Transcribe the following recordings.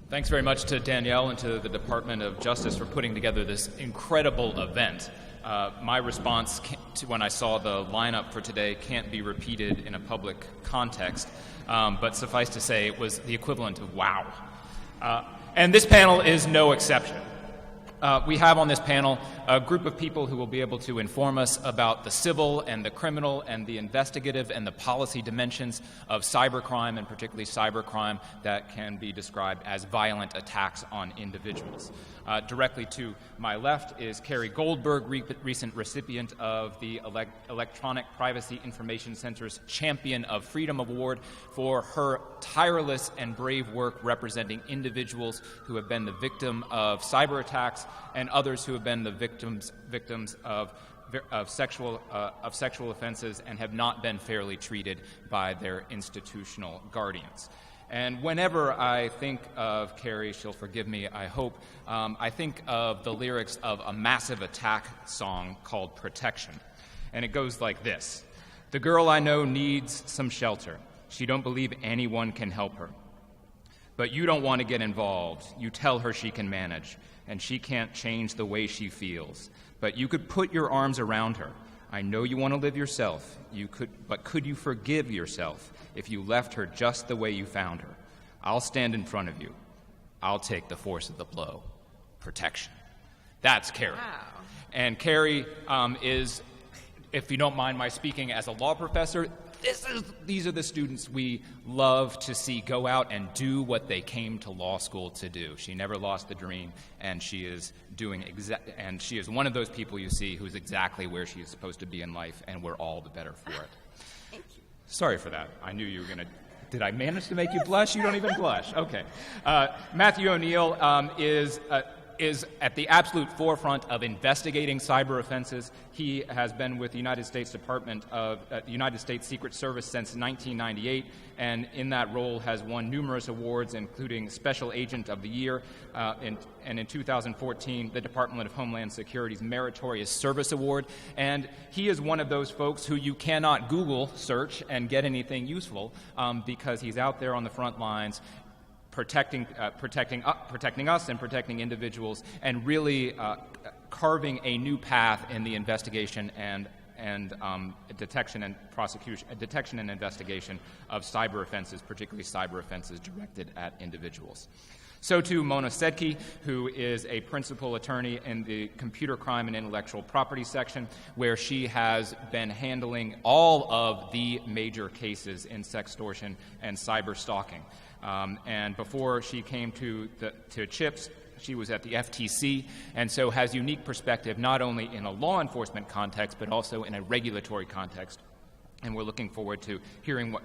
Thanks very much to Danielle and to the Department of Justice for putting together this incredible event. My response to when I saw the lineup for today can't be repeated in a public context, but suffice to say it was the equivalent of wow. And this panel is no exception. We have on this panel a group of people who will be able to inform us about the civil and the criminal and the investigative and the policy dimensions of cybercrime, and particularly cybercrime that can be described as violent attacks on individuals. Directly to my left is Carrie Goldberg, recent recipient of the Electronic Privacy Information Center's Champion of Freedom Award for her tireless and brave work representing individuals who have been the victim of cyber attacks and others who have been the victims of sexual offenses and have not been fairly treated by their institutional guardians. And whenever I think of Carrie, she'll forgive me, I hope, I think of the lyrics of a Massive Attack song called Protection. And it goes like this: "The girl I know needs some shelter. She don't believe anyone can help her. But you don't want to get involved. You tell her she can manage, and she can't change the way she feels. But you could put your arms around her. I know you want to live yourself, but could you forgive yourself if you left her just the way you found her? I'll stand in front of you. I'll take the force of the blow. Protection." That's Carrie. Wow. And Carrie is, if you don't mind my speaking as a law professor, these are the students we love to see go out and do what they came to law school to do. She never lost the dream, and she is and she is one of those people you see who's exactly where she is supposed to be in life, and we're all the better for it. Thank you. Sorry for that. I knew you were going to. Did I manage to make you blush? You don't even blush. Okay. Matthew O'Neill is at the absolute forefront of investigating cyber offenses. He has been with the United States United States Secret Service since 1998, and in that role has won numerous awards, including Special Agent of the Year, and in 2014, the Department of Homeland Security's Meritorious Service Award. And he is one of those folks who you cannot Google search and get anything useful, because he's out there on the front lines protecting us and protecting individuals, and really carving a new path in the investigation and detection and investigation of cyber offenses, particularly cyber offenses directed at individuals. So too Mona Sedky, who is a principal attorney in the Computer Crime and Intellectual Property section, where she has been handling all of the major cases in sextortion and cyber stalking. And before she came to CHIPS, she was at the FTC, and so has unique perspective not only in a law enforcement context, but also in a regulatory context. And we're looking forward to hearing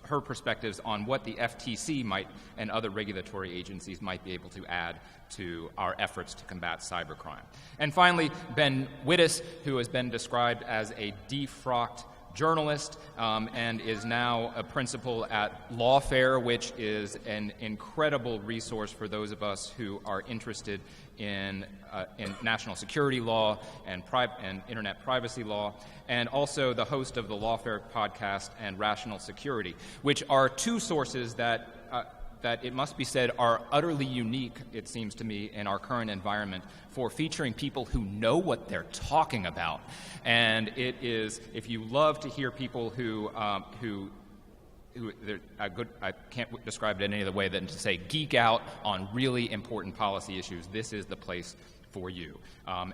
her perspectives on what the FTC and other regulatory agencies might be able to add to our efforts to combat cybercrime. And finally, Ben Wittes, who has been described as a defrocked journalist, and is now a principal at Lawfare, which is an incredible resource for those of us who are interested in national security law and internet privacy law, and also the host of the Lawfare podcast and Rational Security, which are two sources that it must be said are utterly unique, it seems to me, in our current environment for featuring people who know what they're talking about. And it is, if you love to hear people who I can't describe it in any other way than to say geek out on really important policy issues, this is the place for you.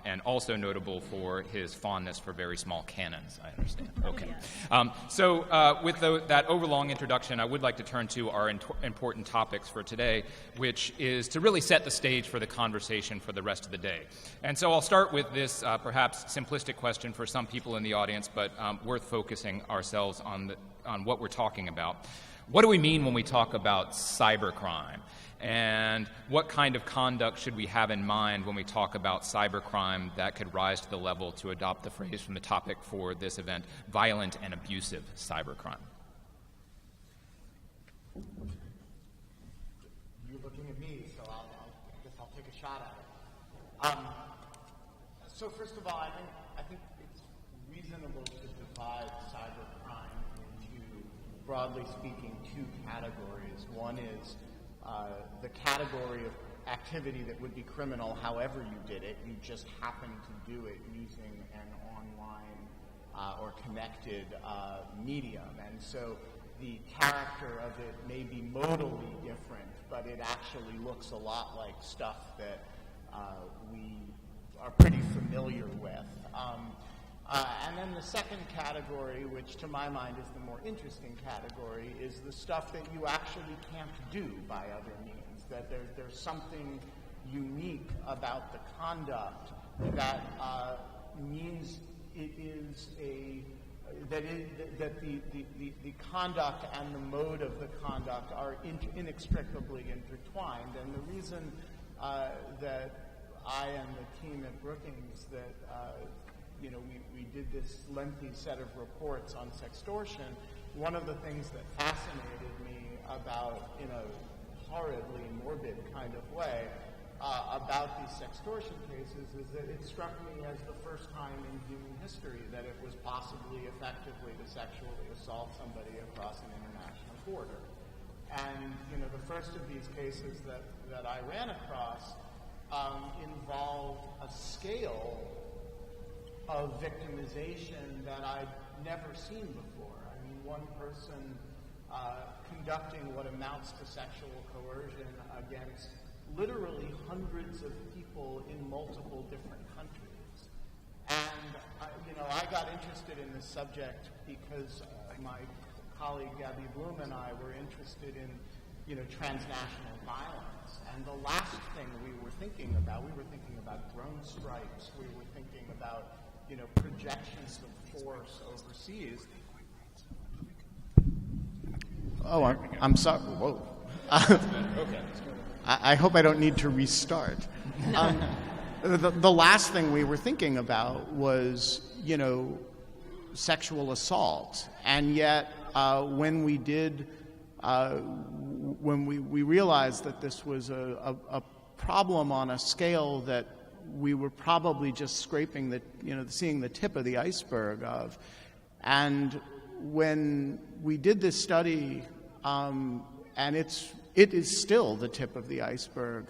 And also notable for his fondness for very small cannons, I understand. Okay. So with that overlong introduction, I would like to turn to our important topics for today, which is to really set the stage for the conversation for the rest of the day. And so I'll start with this perhaps simplistic question for some people in the audience, but worth focusing ourselves on what we're talking about. What do we mean when we talk about cybercrime? And what kind of conduct should we have in mind when we talk about cybercrime that could rise to the level, to adopt the phrase from the topic for this event, violent and abusive cybercrime? You're looking at me, so I guess I'll take a shot at it. So first of all, I think it's reasonable to divide cybercrime into, broadly speaking, two categories. One is the category of activity that would be criminal however you did it. You just happen to do it using an online or connected medium. And so the character of it may be modally different, but it actually looks a lot like stuff that we are pretty familiar with. And then the second category, which to my mind is the more interesting category, is the stuff that you actually can't do by other means, that there's something unique about the conduct that means it is that the conduct and the mode of the conduct are inextricably intertwined. And the reason that I and the team at Brookings we did this lengthy set of reports on sextortion, one of the things that fascinated me about, in a horridly morbid kind of way, about these sextortion cases is that it struck me as the first time in human history that it was possibly effectively to sexually assault somebody across an international border. And the first of these cases that I ran across involved a scale of victimization that I'd never seen before. I mean, one person conducting what amounts to sexual coercion against literally hundreds of people in multiple different countries. And, I got interested in this subject because my colleague Gabby Bloom and I were interested in, transnational violence. And the last thing we were thinking about drone strikes, we were thinking about projections of force overseas. Oh, I'm sorry. Whoa. Okay. I hope I don't need to restart. The last thing we were thinking about was, sexual assault. And yet, when we did, when we realized that this was a problem on a scale that we were probably just scraping seeing the tip of the iceberg of. And when we did this study, and it is still the tip of the iceberg,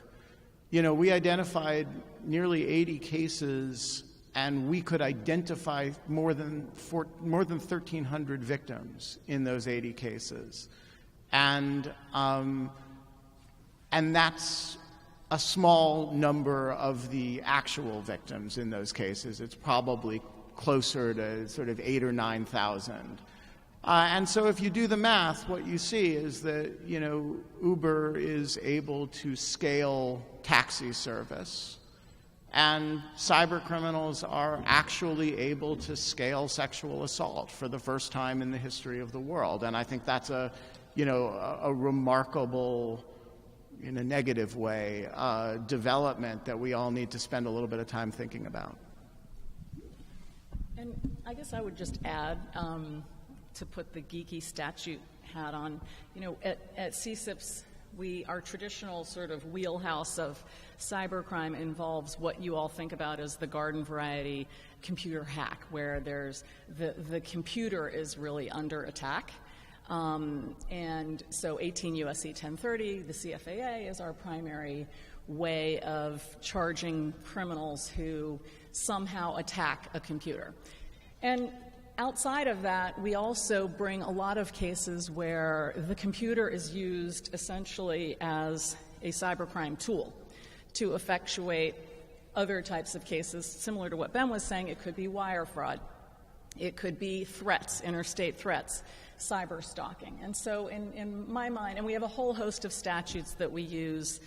we identified nearly 80 cases, and we could identify more than 1,300 victims in those 80 cases. And that's a small number of the actual victims in those cases. It's probably closer to sort of 8,000 or 9,000. And so if you do the math, what you see is that, Uber is able to scale taxi service, and cyber criminals are actually able to scale sexual assault for the first time in the history of the world. And I think that's a remarkable, in a negative way, development that we all need to spend a little bit of time thinking about. And I guess I would just add, to put the geeky statute hat on, at CCIPS, our traditional sort of wheelhouse of cybercrime involves what you all think about as the garden variety computer hack, where there's the computer is really under attack. And so 18 U.S.C. 1030, the CFAA, is our primary way of charging criminals who somehow attack a computer. And outside of that, we also bring a lot of cases where the computer is used essentially as a cybercrime tool to effectuate other types of cases, similar to what Ben was saying. It could be wire fraud. It could be threats, interstate threats, cyber stalking. And so in my mind, and we have a whole host of statutes that we use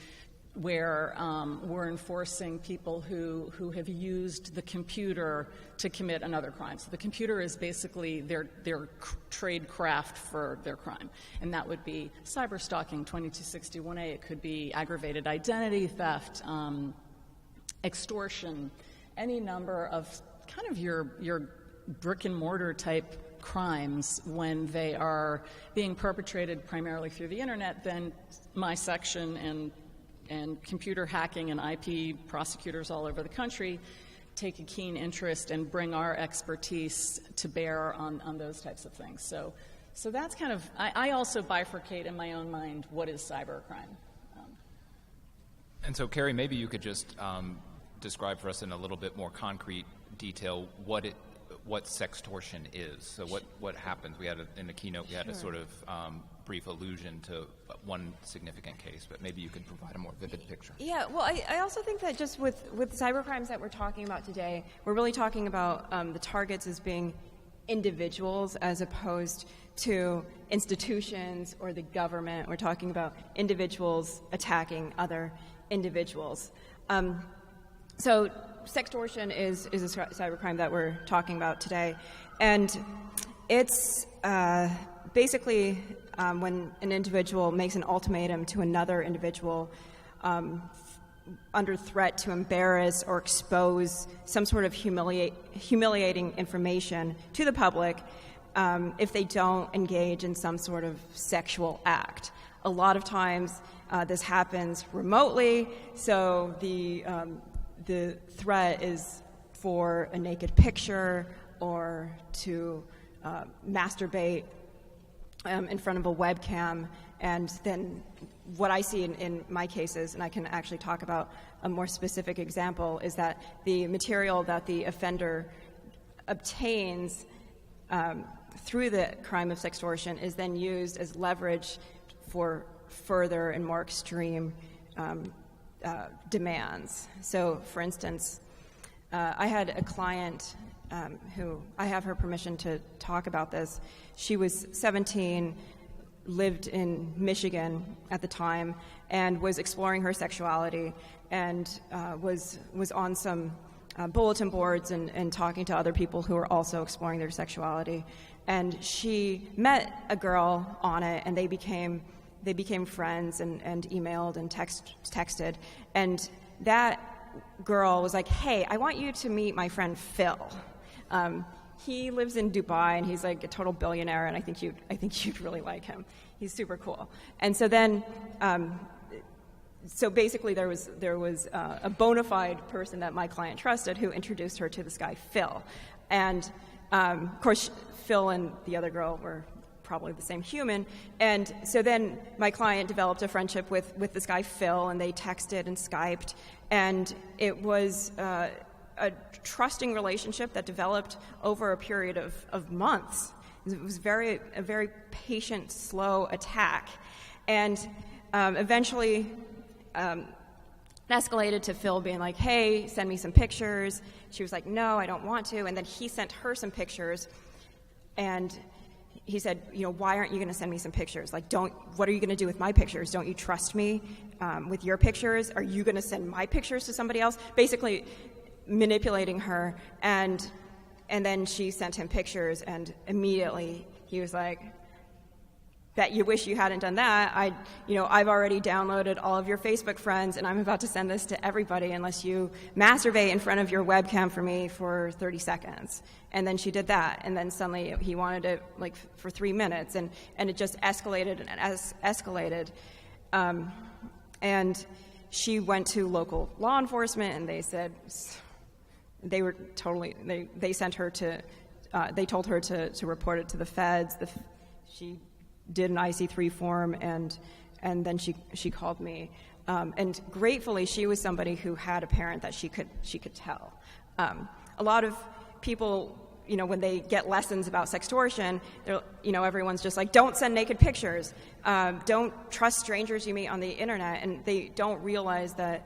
where we're enforcing people who have used the computer to commit another crime. So the computer is basically their trade craft for their crime. And that would be cyber stalking, 2261A. It could be aggravated identity theft, extortion, any number of kind of your brick and mortar type crimes. When they are being perpetrated primarily through the internet, then my section and computer hacking and IP prosecutors all over the country take a keen interest and bring our expertise to bear on those types of things. So that's kind of, I also bifurcate in my own mind what is cybercrime. And so, Carrie, maybe you could just describe for us in a little bit more concrete detail what sextortion is. So what happens? We had in the keynote, we had a sort of brief allusion to one significant case, but maybe you could provide a more vivid picture. Yeah, well, I also think that just with cybercrimes that we're talking about today, we're really talking about the targets as being individuals as opposed to institutions or the government. We're talking about individuals attacking other individuals. So sextortion is a cybercrime that we're talking about today, and it's basically when an individual makes an ultimatum to another individual under threat to embarrass or expose some sort of humiliating information to the public if they don't engage in some sort of sexual act. A lot of times this happens remotely, so the threat is for a naked picture or to masturbate in front of a webcam. And then what I see in my cases, and I can actually talk about a more specific example, is that the material that the offender obtains through the crime of sextortion is then used as leverage for further and more extreme demands. So, for instance, I had a client who, I have her permission to talk about this. She was 17, lived in Michigan at the time, and was exploring her sexuality, and was on some bulletin boards and talking to other people who were also exploring their sexuality. And she met a girl on it, and they became friends and emailed and texted. And that girl was like, "Hey, I want you to meet my friend Phil. He lives in Dubai, and he's like a total billionaire, and I think you'd really like him. He's super cool." And so then, so basically, there was a bona fide person that my client trusted who introduced her to this guy Phil, and of course, Phil and the other girl were probably the same human. And so then my client developed a friendship with this guy Phil, and they texted and Skyped, and it was a trusting relationship that developed over a period of months. It was a very patient, slow attack, and eventually escalated to Phil being like, "Hey, send me some pictures." She was like, "No, I don't want to." And then he sent her some pictures, and he said, "Why aren't you going to send me some pictures? Like, what are you going to do with my pictures? Don't you trust me with your pictures? Are you going to send my pictures to somebody else?" Basically manipulating her, and then she sent him pictures, and immediately he was like, "Bet you wish you hadn't done that. I've already downloaded all of your Facebook friends, and I'm about to send this to everybody unless you masturbate in front of your webcam for me for 30 seconds. And then she did that, and then suddenly he wanted it like for 3 minutes, and it just escalated and escalated. And she went to local law enforcement, and they said they were totally. They sent her to. They told her to report it to the feds. She did an IC3 form, and then she called me, and gratefully she was somebody who had a parent that she could tell. A lot of people, when they get lessons about sextortion, everyone's just like, "Don't send naked pictures, don't trust strangers you meet on the internet," and they don't realize that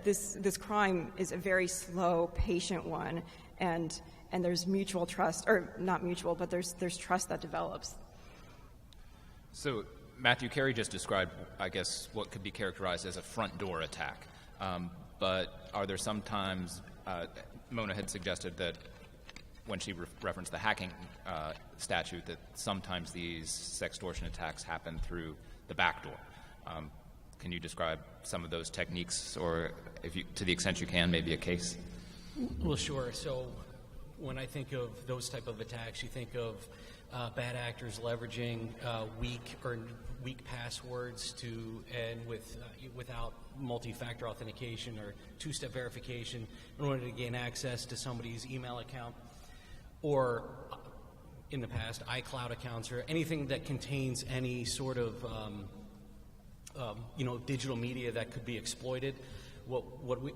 this crime is a very slow, patient one, and there's mutual trust, or not mutual, but there's trust that develops. So, Matthew, Carey just described, I guess, what could be characterized as a front door attack. But are there sometimes, Mona had suggested that when she referenced the hacking statute, that sometimes these sextortion attacks happen through the back door. Can you describe some of those techniques, or to the extent you can, maybe a case? Well, sure. So when I think of those type of attacks, you think of bad actors leveraging weak passwords without multi-factor authentication or two-step verification in order to gain access to somebody's email account, or in the past, iCloud accounts or anything that contains any sort of digital media that could be exploited.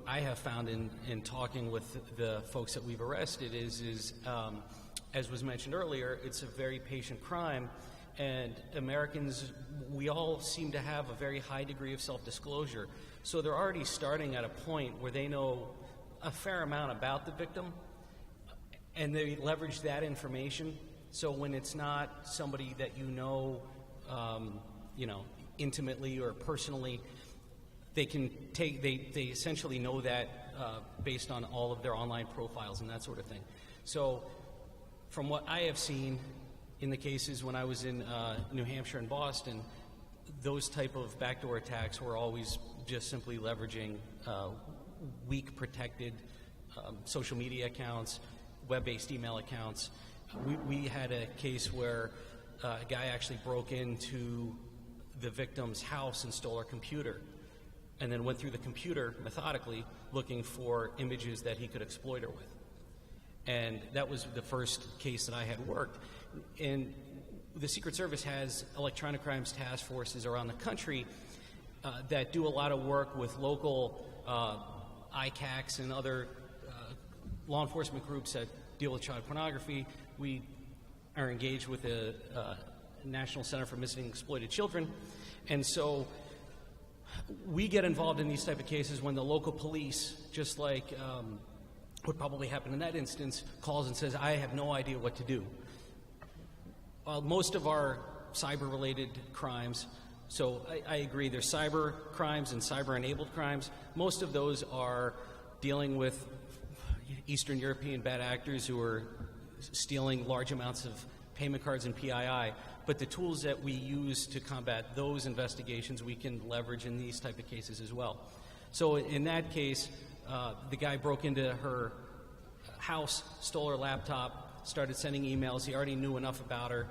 I have found in talking with the folks that we've arrested is as was mentioned earlier, it's a very patient crime, and Americans, we all seem to have a very high degree of self-disclosure. So they're already starting at a point where they know a fair amount about the victim, and they leverage that information. So when it's not somebody that you know intimately or personally, they can take, they essentially know that based on all of their online profiles and that sort of thing. So from what I have seen in the cases when I was in New Hampshire and Boston, those type of backdoor attacks were always just simply leveraging weak protected social media accounts, web-based email accounts. We had a case where a guy actually broke into the victim's house and stole her computer, and then went through the computer methodically looking for images that he could exploit her with. And that was the first case that I had worked. And the Secret Service has electronic crimes task forces around the country that do a lot of work with local ICACs and other law enforcement groups that deal with child pornography. We are engaged with the National Center for Missing and Exploited Children. And so we get involved in these type of cases when the local police, just like would probably happen in that instance, calls and says, I have no idea what to do. Most of our cyber-related crimes, so I agree, there's cyber crimes and cyber-enabled crimes. Most of those are dealing with Eastern European bad actors who are stealing large amounts of payment cards and PII. But the tools that we use to combat those investigations, we can leverage in these type of cases as well. So in that case, the guy broke into her house, stole her laptop, started sending emails. He already knew enough about her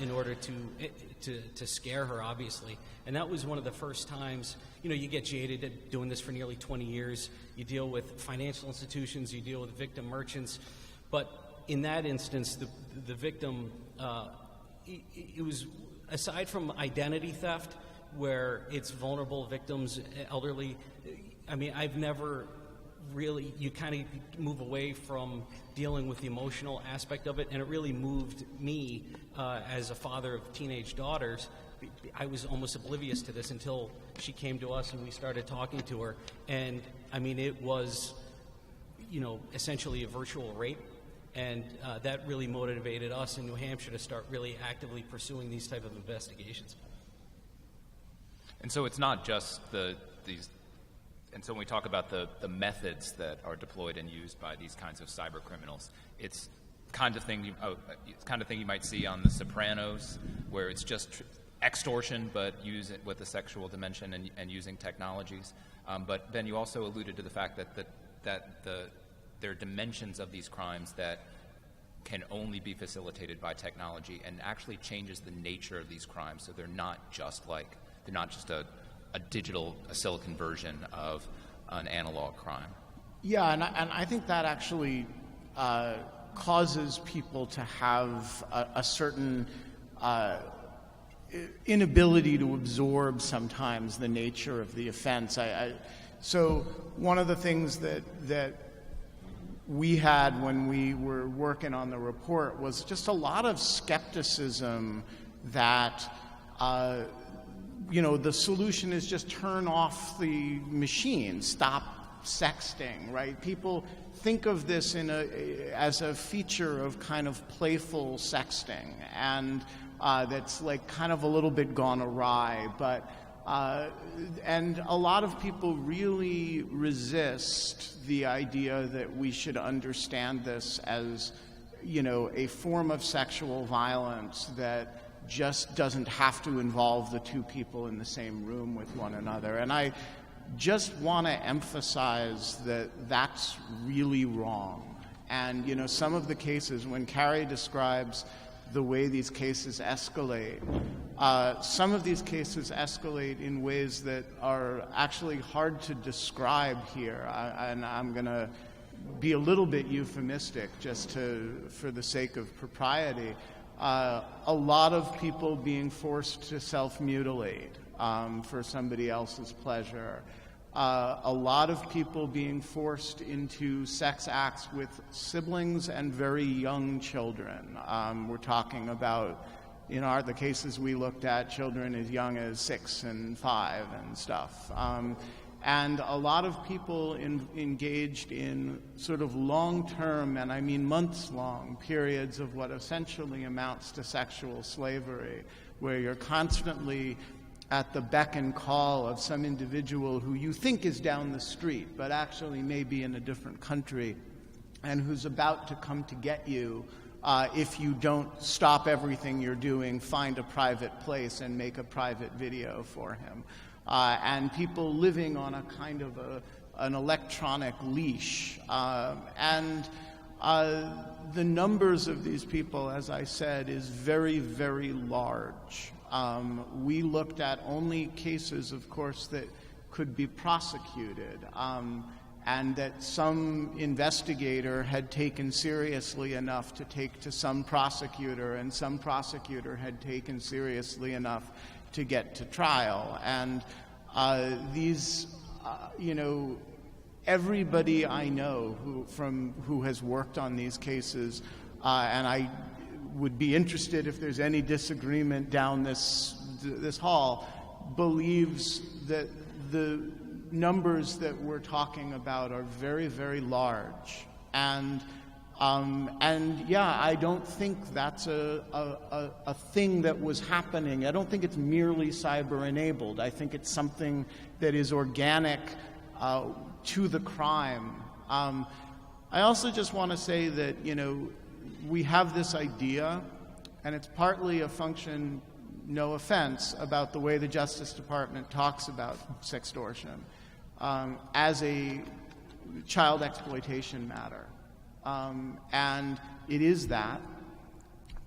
in order to scare her, obviously. And that was one of the first times, you get jaded at doing this for nearly 20 years. You deal with financial institutions, you deal with victim merchants. But in that instance, the victim, it was, aside from identity theft, where it's vulnerable victims, elderly, I mean, I've never really, you kind of move away from dealing with the emotional aspect of it, and it really moved me as a father of teenage daughters. I was almost oblivious to this until she came to us and we started talking to her. And I mean, it was, essentially a virtual rape. And that really motivated us in New Hampshire to start really actively pursuing these type of investigations. And so it's not just these. And so when we talk about the methods that are deployed and used by these kinds of cyber criminals, it's kind of thing you might see on The Sopranos, where it's just extortion, but use it with a sexual dimension and using technologies. But Ben, you also alluded to the fact that there are dimensions of these crimes that can only be facilitated by technology, and actually changes the nature of these crimes. So they're not just a silicon version of an analog crime. Yeah, and I think that actually causes people to have a certain inability to absorb sometimes the nature of the offense. So one of the things that we had when we were working on the report was just a lot of skepticism that the solution is just turn off the machine, stop sexting, right? People think of this as a feature of kind of playful sexting, and that's like kind of a little bit gone awry. But and a lot of people really resist the idea that we should understand this as, a form of sexual violence that just doesn't have to involve the two people in the same room with one another. And I just want to emphasize that that's really wrong. And, some of the cases, when Carrie describes the way these cases escalate, some of these cases escalate in ways that are actually hard to describe here. And I'm going to be a little bit euphemistic, just for the sake of propriety, a lot of people being forced to self-mutilate for somebody else's pleasure. A lot of people being forced into sex acts with siblings and very young children. We're talking about, in the cases we looked at, children as young as 6 and 5 and stuff. And a lot of people engaged in sort of long-term, and I mean months-long, periods of what essentially amounts to sexual slavery, where you're constantly at the beck and call of some individual who you think is down the street, but actually may be in a different country, and who's about to come to get you if you don't stop everything you're doing, find a private place, and make a private video for him. And people living on a kind of an electronic leash. And the numbers of these people, as I said, is very, very large. We looked at only cases, of course, that could be prosecuted, and that some investigator had taken seriously enough to take to some prosecutor, and some prosecutor had taken seriously enough to get to trial. And everybody I know who has worked on these cases, and I would be interested if there's any disagreement down this hall, believes that the numbers that we're talking about are very, very large. And yeah, I don't think that's a thing that was happening. I don't think it's merely cyber-enabled. I think it's something that is organic to the crime. I also just want to say that, we have this idea, and it's partly a function, no offense, about the way the Justice Department talks about sextortion as a child exploitation matter. And it is that,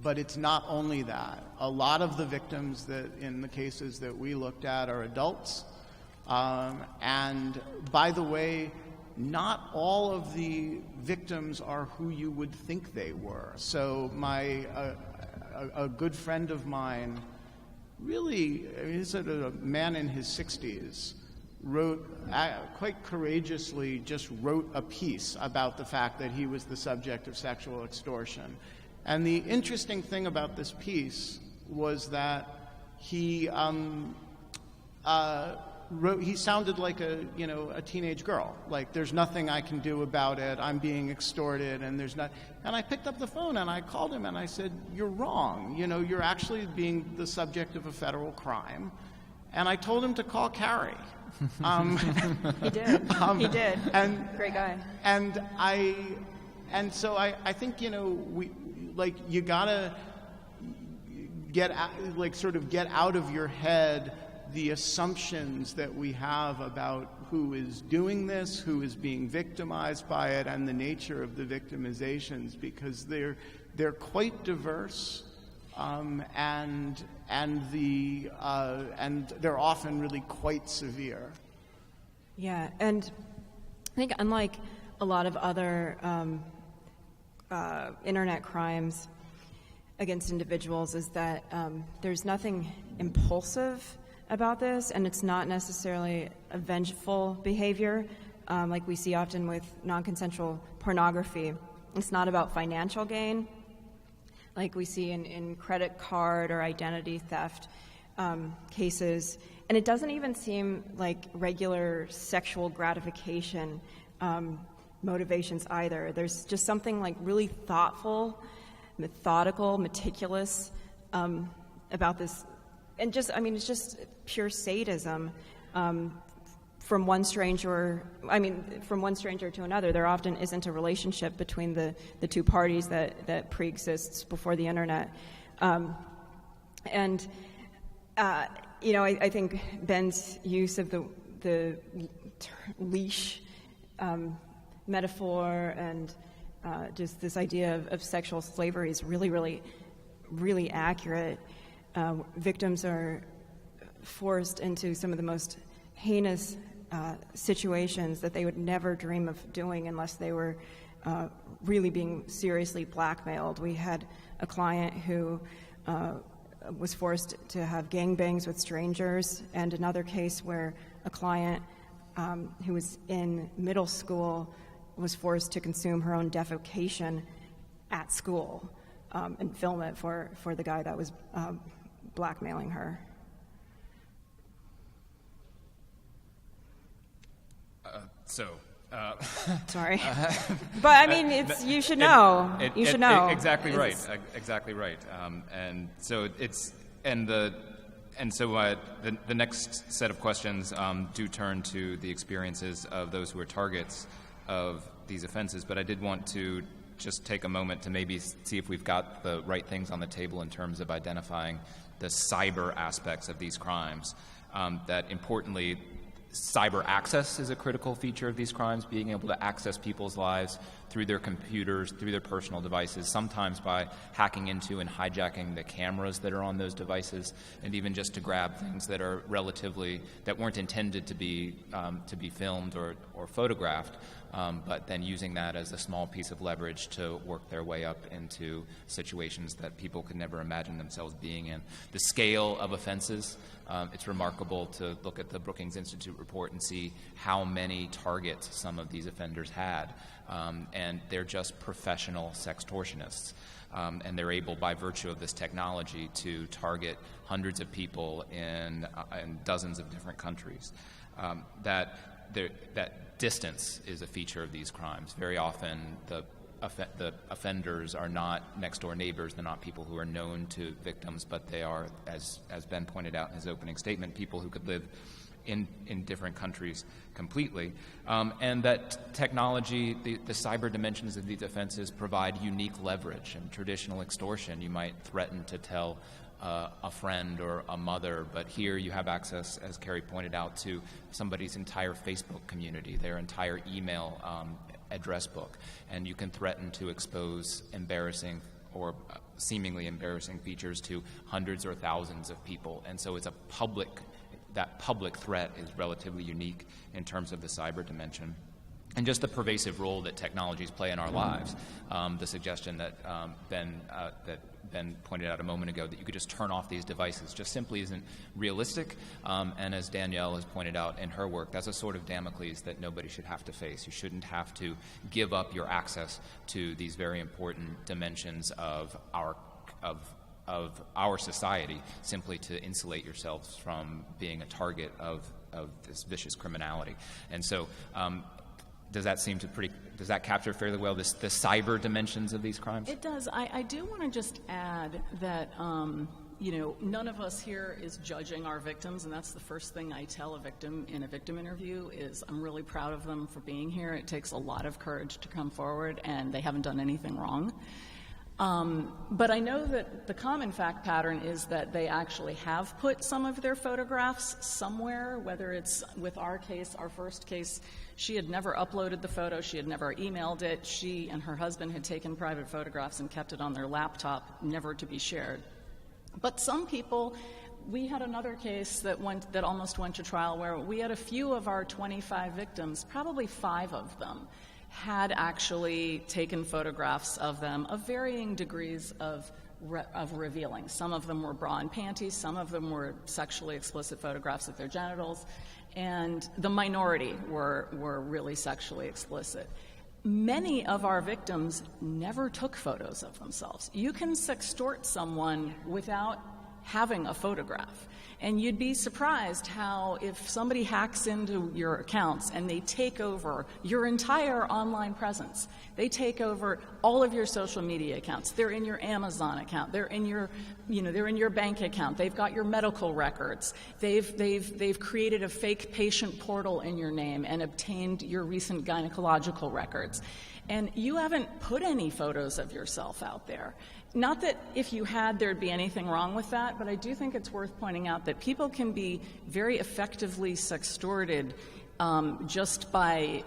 but it's not only that. A lot of the victims that in the cases that we looked at are adults. And by the way, not all of the victims are who you would think they were. So a good friend of mine, really, he's a man in his 60s, quite courageously just wrote a piece about the fact that he was the subject of sexual extortion. And the interesting thing about this piece was that he sounded like a teenage girl. Like, there's nothing I can do about it. I'm being extorted, and there's not. And I picked up the phone and I called him and I said, "You're wrong. You're actually being the subject of a federal crime." And I told him to call Carey. He did. He did. And great guy. And so I think you gotta get out of your head the assumptions that we have about who is doing this, who is being victimized by it, and the nature of the victimizations, because they're quite diverse, and they're often really quite severe. Yeah, and I think unlike a lot of other internet crimes against individuals, is that there's nothing impulsive about this, and it's not necessarily a vengeful behavior like we see often with non-consensual pornography. It's not about financial gain like we see in credit card or identity theft cases, and it doesn't even seem like regular sexual gratification motivations either. There's just something like really thoughtful, methodical, meticulous about this. And it's just pure sadism from one stranger to another. There often isn't a relationship between the two parties that pre-exists before the internet. I think Ben's use of the leash metaphor and just this idea of sexual slavery is really, really, really accurate. Victims are forced into some of the most heinous situations that they would never dream of doing unless they were really being seriously blackmailed. We had a client who was forced to have gangbangs with strangers, and another case where a client who was in middle school was forced to consume her own defecation at school and film it for the guy that was blackmailing her. Sorry, but I mean, you should know. You should know. Exactly right. Exactly right. And so the next set of questions do turn to the experiences of those who are targets of these offenses. But I did want to just take a moment to maybe see if we've got the right things on the table in terms of identifying the cyber aspects of these crimes. That importantly, cyber access is a critical feature of these crimes, being able to access people's lives through their computers, through their personal devices, sometimes by hacking into and hijacking the cameras that are on those devices, and even just to grab things that are that weren't intended to be filmed or photographed, but then using that as a small piece of leverage to work their way up into situations that people could never imagine themselves being in. The scale of offenses, it's remarkable to look at the Brookings Institute report and see how many targets some of these offenders had. And they're just professional sextortionists. And they're able, by virtue of this technology, to target hundreds of people in dozens of different countries. That distance is a feature of these crimes. Very often, the offenders are not next-door neighbors. They're not people who are known to victims, but they are, as Ben pointed out in his opening statement, people who could live in different countries completely. And that technology, the cyber dimensions of these offenses provide unique leverage. In traditional extortion, you might threaten to tell a friend or a mother, but here you have access, as Carrie pointed out, to somebody's entire Facebook community, their entire email address book, and you can threaten to expose embarrassing or seemingly embarrassing features to hundreds or thousands of people. And so it's that public threat is relatively unique in terms of the cyber dimension. And just the pervasive role that technologies play in our lives. The suggestion that Ben pointed out a moment ago, that you could just turn off these devices, just simply isn't realistic. And as Danielle has pointed out in her work, that's a sort of Damocles that nobody should have to face. You shouldn't have to give up your access to these very important dimensions of our society simply to insulate yourselves from being a target of this vicious criminality. And so does that capture fairly well the cyber dimensions of these crimes? It does. I do want to just add that none of us here is judging our victims, and that's the first thing I tell a victim in a victim interview is I'm really proud of them for being here. It takes a lot of courage to come forward, and they haven't done anything wrong. But I know that the common fact pattern is that they actually have put some of their photographs somewhere, whether it's with our first case, she had never uploaded the photo, she had never emailed it, she and her husband had taken private photographs and kept it on their laptop, never to be shared. But some people, we had another case that almost went to trial where we had a few of our 25 victims, probably 5 of them, had actually taken photographs of them of varying degrees of revealing. Some of them were bra and panties, some of them were sexually explicit photographs of their genitals, and the minority were really sexually explicit. Many of our victims never took photos of themselves. You can sextort someone without having a photograph. And you'd be surprised how if somebody hacks into your accounts and they take over your entire online presence, they take over all of your social media accounts. They're in your Amazon account. They're in your, they're in your bank account. They've got your medical records. They've created a fake patient portal in your name and obtained your recent gynecological records. And you haven't put any photos of yourself out there. Not that if you had, there'd be anything wrong with that, but I do think it's worth pointing out that people can be very effectively sextorted just by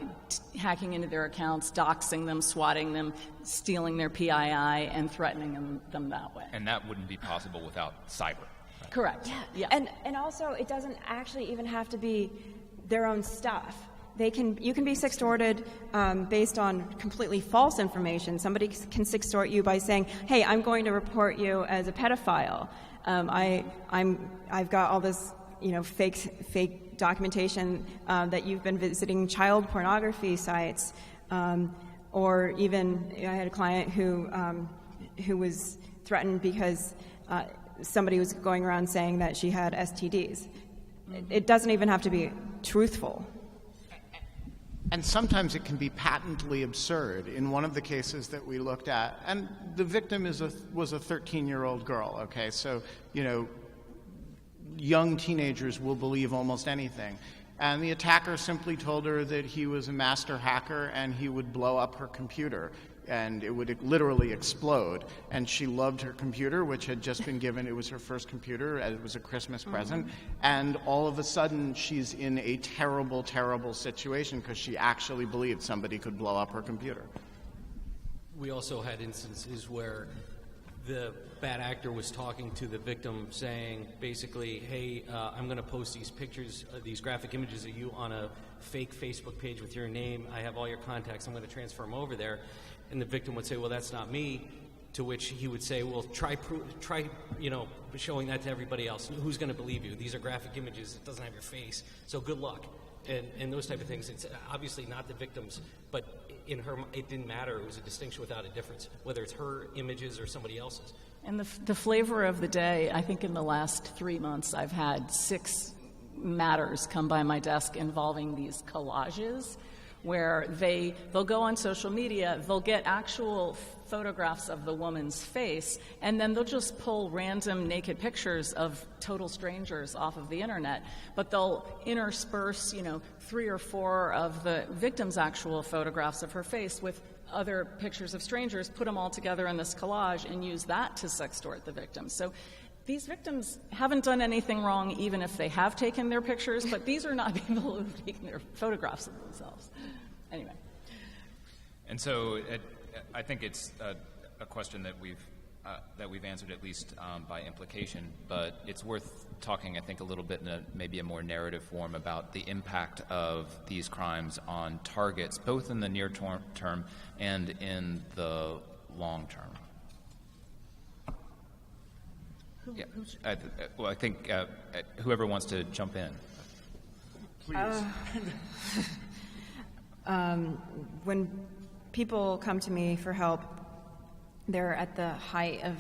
hacking into their accounts, doxing them, swatting them, stealing their PII, and threatening them that way. And that wouldn't be possible without cyber. Correct. Yeah. And also, it doesn't actually even have to be their own stuff. You can be sextorted based on completely false information. Somebody can sextort you by saying, "Hey, I'm going to report you as a pedophile. I've got all this, fake documentation that you've been visiting child pornography sites." Or even, I had a client who was threatened because somebody was going around saying that she had STDs. It doesn't even have to be truthful. And sometimes it can be patently absurd. In one of the cases that we looked at, and the victim was a 13-year-old girl, okay? So, young teenagers will believe almost anything. And the attacker simply told her that he was a master hacker and he would blow up her computer and it would literally explode. And she loved her computer, which had just been given. It was her first computer. It was a Christmas present. And all of a sudden, she's in a terrible, terrible situation because she actually believed somebody could blow up her computer. We also had instances where the bad actor was talking to the victim saying, basically, "Hey, I'm going to post these pictures, these graphic images of you on a fake Facebook page with your name. I have all your contacts. I'm going to transfer them over there." And the victim would say, "Well, that's not me." To which he would say, "Well, try showing that to everybody else. Who's going to believe you? These are graphic images. It doesn't have your face. So good luck." And those type of things. It's obviously not the victim's, but in her, it didn't matter. It was a distinction without a difference, whether it's her images or somebody else's. And the flavor of the day, I think in the last 3 months, I've had 6 matters come by my desk involving these collages, where they'll go on social media, they'll get actual photographs of the woman's face, and then they'll just pull random naked pictures of total strangers off of the internet. But they'll intersperse, 3 or 4 of the victim's actual photographs of her face with other pictures of strangers, put them all together in this collage, and use that to sextort the victim. So these victims haven't done anything wrong, even if they have taken their pictures, but these are not people who have taken their photographs of themselves. Anyway. And so I think it's a question that we've answered at least by implication, but it's worth talking, I think, a little bit in maybe a more narrative form about the impact of these crimes on targets, both in the near term and in the long term. Yeah. I think whoever wants to jump in. Please. When people come to me for help, they're at the height of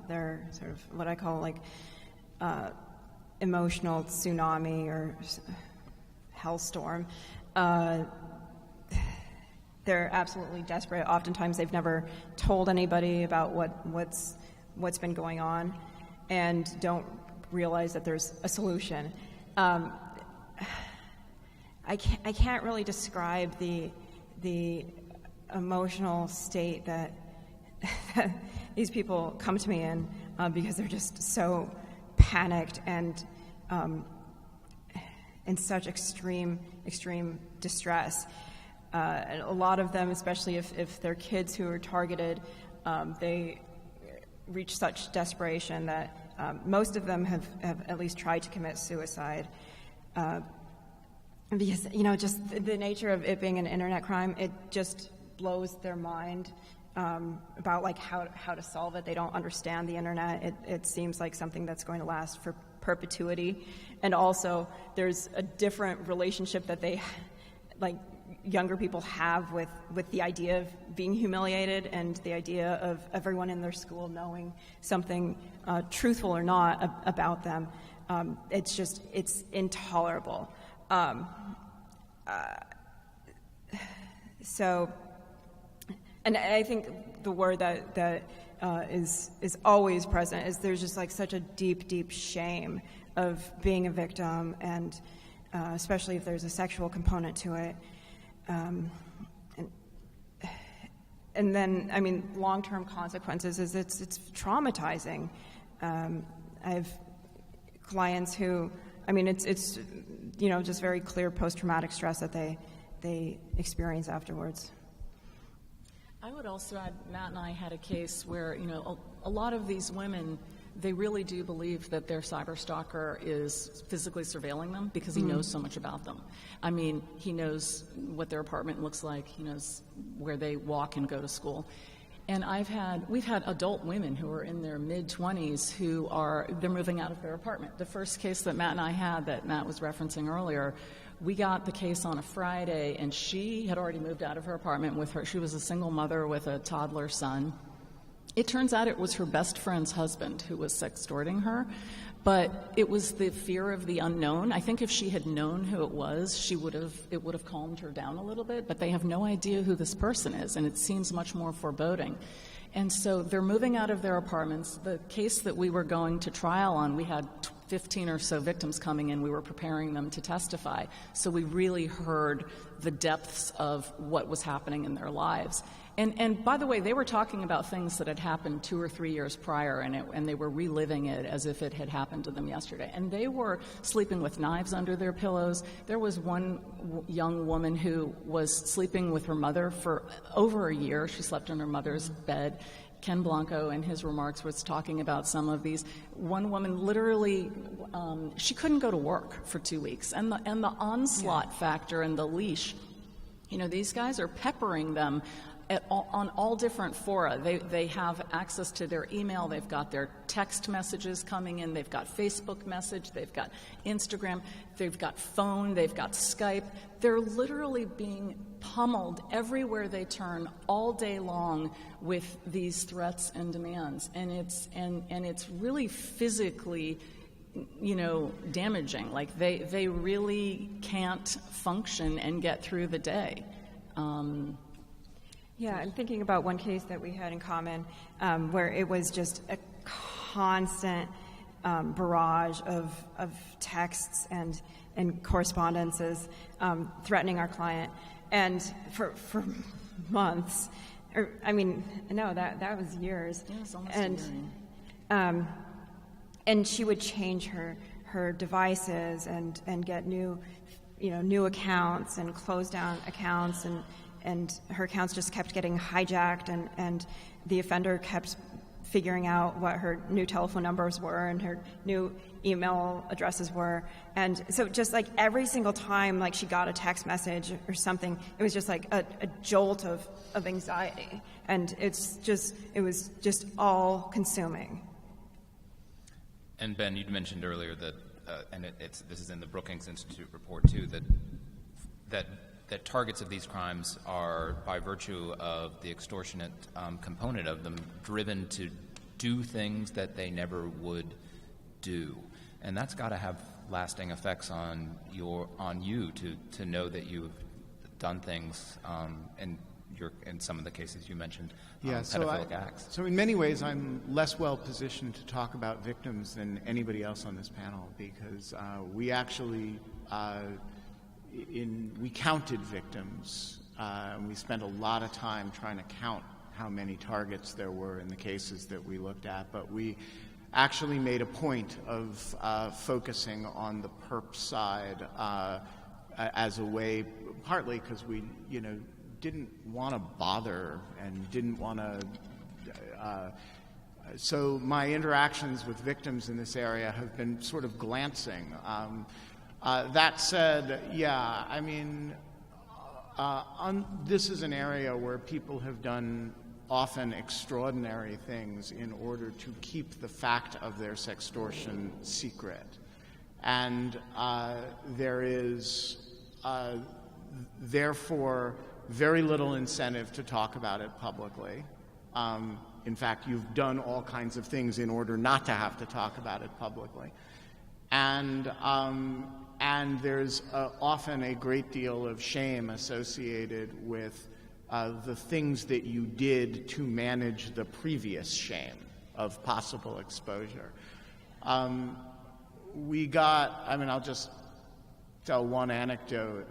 their sort of what I call emotional tsunami or hellstorm. They're absolutely desperate. Oftentimes they've never told anybody about what's been going on and don't realize that there's a solution. I can't really describe the emotional state that these people come to me in because they're just so panicked and in such extreme distress. And a lot of them, especially if they're kids who are targeted, they reach such desperation that most of them have at least tried to commit suicide. Because, just the nature of it being an internet crime, it just blows their mind about how to solve it. They don't understand the internet. It seems like something that's going to last for perpetuity. And also, there's a different relationship that younger people have with the idea of being humiliated and the idea of everyone in their school knowing something, truthful or not, about them. It's intolerable. So, and I think the word that is always present is there's just such a deep shame of being a victim, and especially if there's a sexual component to it. And then, long-term consequences is it's traumatizing. I have clients who, it's just very clear post-traumatic stress that they experience afterwards. I would also add, Matt and I had a case where, a lot of these women they really do believe that their cyber stalker is physically surveilling them because he knows so much about them. I mean, he knows what their apartment looks like. He knows where they walk and go to school. And we've had adult women who are in their mid-20s who they're moving out of their apartment. The first case that Matt and I had that Matt was referencing earlier, we got the case on a Friday, and she had already moved out of her apartment with her. She was a single mother with a toddler son. It turns out it was her best friend's husband who was sextorting her, but it was the fear of the unknown. I think if she had known who it was, it would have calmed her down a little bit, but they have no idea who this person is, and it seems much more foreboding. And so they're moving out of their apartments. The case that we were going to trial on, we had 15 or so victims coming in. We were preparing them to testify. So we really heard the depths of what was happening in their lives. And by the way, they were talking about things that had happened 2 or 3 years prior, and they were reliving it as if it had happened to them yesterday. And they were sleeping with knives under their pillows. There was one young woman who was sleeping with her mother for over a year. She slept in her mother's bed. Ken Blanco, in his remarks, was talking about some of these. One woman literally, she couldn't go to work for 2 weeks. And the onslaught factor and the leash, these guys are peppering them on all different fora. They have access to their email, they've got their text messages coming in, they've got Facebook message, they've got Instagram, they've got phone, they've got Skype. They're literally being pummeled everywhere they turn all day long with these threats and demands. And it's really physically damaging. Like they really can't function and get through the day. Yeah, I'm thinking about one case that we had in common where it was just a constant barrage of texts and correspondences threatening our client. And for months, that was years. Yeah, it's almost a year. And she would change her devices and get new accounts and close down accounts, and her accounts just kept getting hijacked, and the offender kept figuring out what her new telephone numbers were and her new email addresses were. And so just like every single time like she got a text message or something, it was just like a jolt of anxiety. And it was just all consuming. And Ben, you'd mentioned earlier that, this is in the Brookings Institute report too, that targets of these crimes are, by virtue of the extortionate component of them, driven to do things that they never would do. And that's got to have lasting effects on you to know that you've done things in some of the cases you mentioned, pedophilic acts. So in many ways, I'm less well positioned to talk about victims than anybody else on this panel, because we actually we counted victims, and we spent a lot of time trying to count how many targets there were in the cases that we looked at, but we actually made a point of focusing on the perp side as a way, partly because we didn't want to bother and didn't want to so my interactions with victims in this area have been sort of glancing. That said, this is an area where people have done often extraordinary things in order to keep the fact of their sextortion secret. And there is, therefore, very little incentive to talk about it publicly. In fact, you've done all kinds of things in order not to have to talk about it publicly. And there's often a great deal of shame associated with the things that you did to manage the previous shame of possible exposure. I'll just tell one anecdote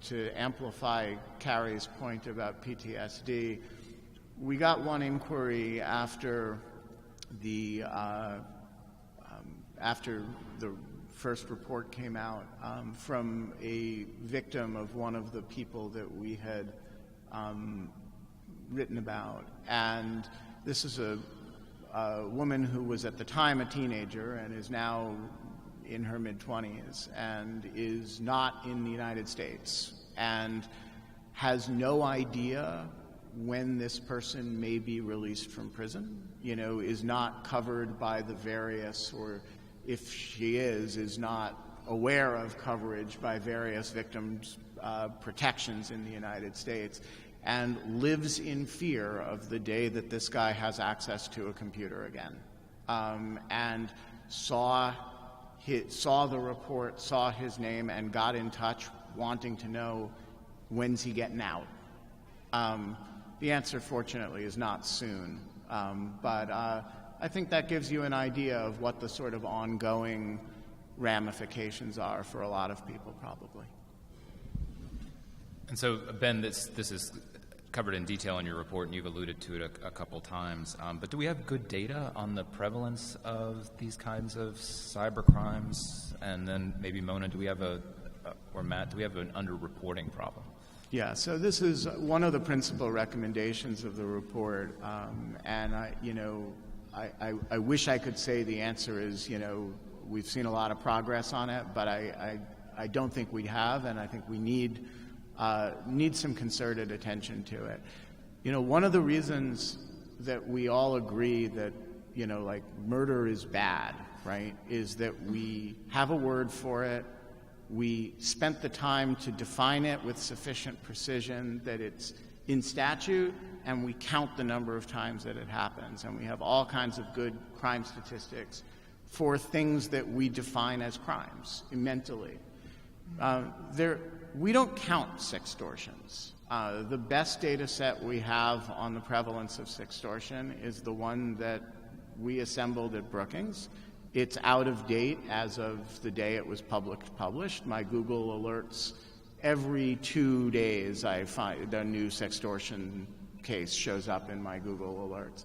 to amplify Carrie's point about PTSD. We got one inquiry after the first report came out from a victim of one of the people that we had written about. And this is a a woman who was at the time a teenager and is now in her mid-20s and is not in the United States and has no idea when this person may be released from prison, is not covered by the various, or if she is not aware of coverage by various victims' protections in the United States, and lives in fear of the day that this guy has access to a computer again, and saw the report, saw his name, and got in touch wanting to know, when's he getting out? The answer, fortunately, is not soon. But I think that gives you an idea of what the sort of ongoing ramifications are for a lot of people, probably. And so, Ben, this is covered in detail in your report, and you've alluded to it a couple times. But do we have good data on the prevalence of these kinds of cybercrimes? And then maybe, Mona, do we have or Matt, do we have an underreporting problem? Yeah, so this is one of the principal recommendations of the report, and I wish I could say the answer is, we've seen a lot of progress on it, but I don't think we have, and I think we need some concerted attention to it. One of the reasons that we all agree that, murder is bad, right, is that we have a word for it. We spent the time to define it with sufficient precision that it's in statute, and we count the number of times that it happens. And we have all kinds of good crime statistics for things that we define as crimes mentally. We don't count sextortions. The best data set we have on the prevalence of sextortion is the one that we assembled at Brookings. It's out of date as of the day it was published. My Google alerts, every 2 days I find a new sextortion case shows up in my Google alerts.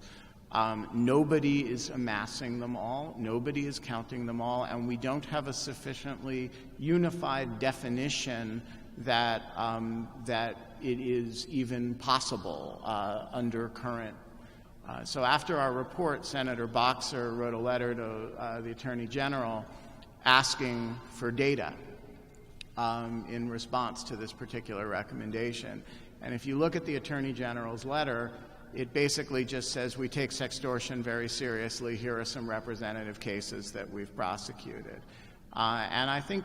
Nobody is amassing them all. Nobody is counting them all. And we don't have a sufficiently unified definition that it is even possible under current. So after our report, Senator Boxer wrote a letter to the Attorney General asking for data in response to this particular recommendation. And if you look at the Attorney General's letter, it basically just says, we take sextortion very seriously. Here are some representative cases that we've prosecuted. And I think,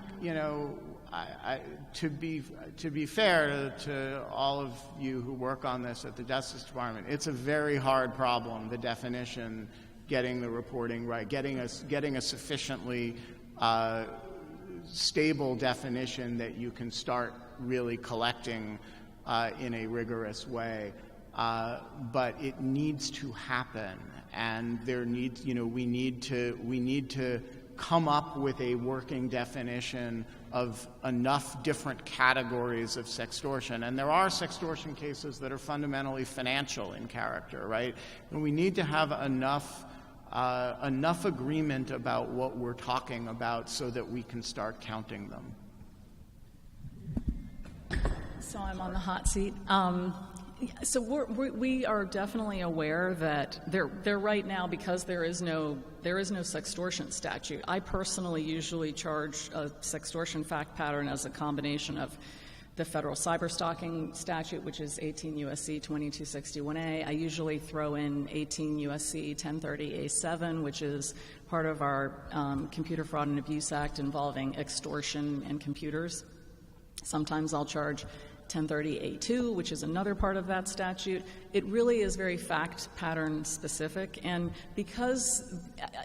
to be fair to all of you who work on this at the Justice Department, it's a very hard problem, the definition, getting the reporting right, getting a sufficiently stable definition that you can start really collecting in a rigorous way. But it needs to happen, and we need to come up with a working definition of enough different categories of sextortion. And there are sextortion cases that are fundamentally financial in character, right? And we need to have enough agreement about what we're talking about so that we can start counting them. So I'm on the hot seat. So we are definitely aware that there right now, because there is no sextortion statute. I personally usually charge a sextortion fact pattern as a combination of the federal cyberstalking statute, which is 18 U.S.C. 2261A. I usually throw in 18 U.S.C. 1030A7, which is part of our Computer Fraud and Abuse Act involving extortion and computers. Sometimes I'll charge 1030A2, which is another part of that statute. It really is very fact pattern specific, and because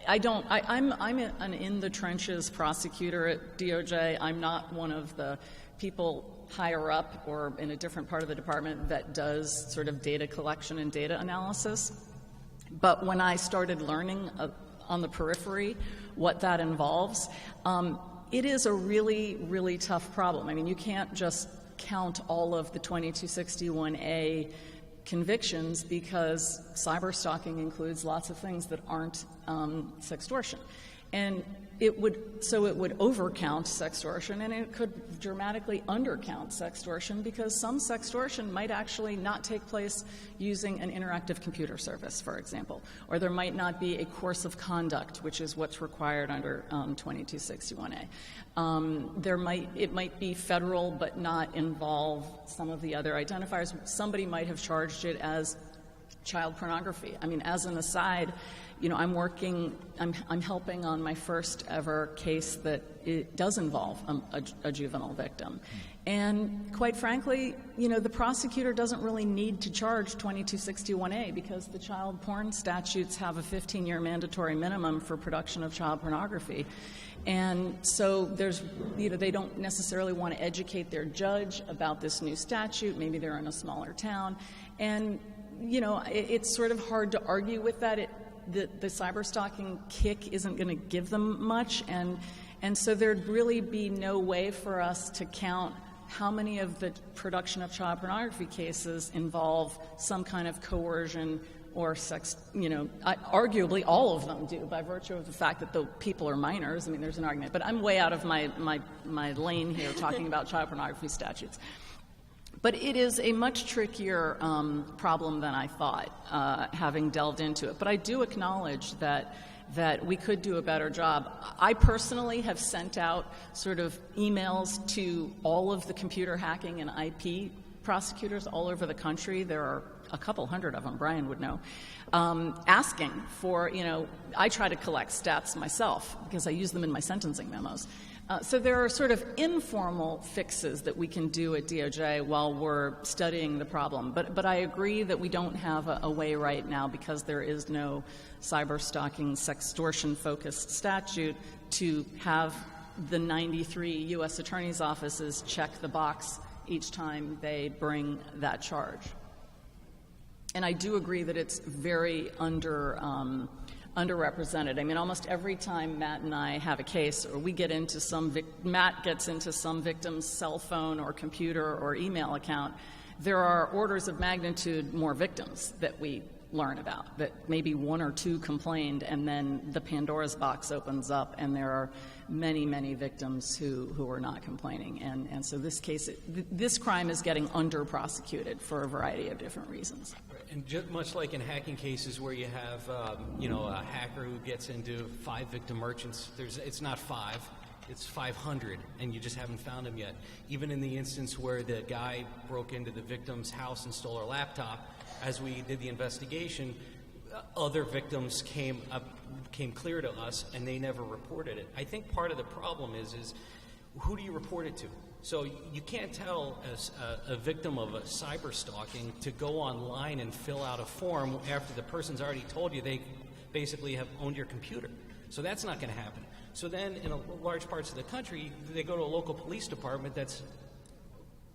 I'm an in the trenches prosecutor at DOJ. I'm not one of the people higher up or in a different part of the department that does sort of data collection and data analysis. But when I started learning on the periphery what that involves, it is a really, really tough problem. I mean, you can't just count all of the 2261A convictions because cyberstalking includes lots of things that aren't sextortion. And it would overcount sextortion, and it could dramatically undercount sextortion, because some sextortion might actually not take place using an interactive computer service, for example, or there might not be a course of conduct, which is what's required under 2261A. It might be federal but not involve some of the other identifiers. Somebody might have charged it as child pornography. I mean, as an aside, I'm helping on my first ever case that it does involve a juvenile victim. And quite frankly, the prosecutor doesn't really need to charge 2261A, because the child porn statutes have a 15-year mandatory minimum for production of child pornography. And so they don't necessarily want to educate their judge about this new statute. Maybe they're in a smaller town. And, it's sort of hard to argue with that. The cyberstalking kick isn't going to give them much, and so there'd really be no way for us to count how many of the production of child pornography cases involve some kind of coercion or sex. Arguably all of them do, by virtue of the fact that the people are minors. I mean, there's an argument, but I'm way out of my lane here talking about child pornography statutes. But it is a much trickier problem than I thought, having delved into it. But I do acknowledge that we could do a better job. I personally have sent out sort of emails to all of the computer hacking and IP prosecutors all over the country. There are a couple hundred of them, Brian would know, asking for, I try to collect stats myself because I use them in my sentencing memos. So there are sort of informal fixes that we can do at DOJ while we're studying the problem. But I agree that we don't have a way right now, because there is no cyber-stalking, sextortion-focused statute, to have the 93 U.S. attorneys' offices check the box each time they bring that charge. And I do agree that it's very underrepresented. I mean, almost every time Matt and I have a case, or we get into Matt gets into some victim's cell phone or computer or email account, there are orders of magnitude more victims that we learn about, that maybe one or two complained, and then the Pandora's box opens up, and there are many, many victims who are not complaining. And so this crime is getting under-prosecuted for a variety of different reasons. And just much like in hacking cases where you have, a hacker who gets into 5 victim merchants, it's not 5, it's 500, and you just haven't found them yet. Even in the instance where the guy broke into the victim's house and stole her laptop, as we did the investigation, other victims came clear to us, and they never reported it. I think part of the problem is who do you report it to? So you can't tell a victim of a cyber stalking to go online and fill out a form after the person's already told you they basically have owned your computer. So that's not going to happen. So then in large parts of the country, they go to a local police department that's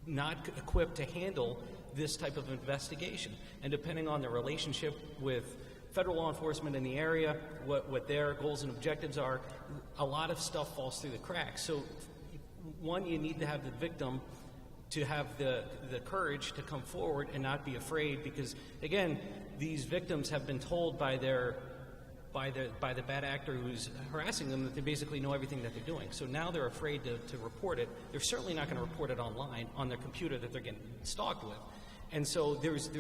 not equipped to handle this type of investigation. And depending on the relationship with federal law enforcement in the area, what their goals and objectives are, a lot of stuff falls through the cracks. So one, you need to have the victim to have the courage to come forward and not be afraid, because again, these victims have been told by the bad actor who's harassing them that they basically know everything that they're doing. So now they're afraid to report it. They're certainly not going to report it online on their computer that they're getting stalked with. And so there's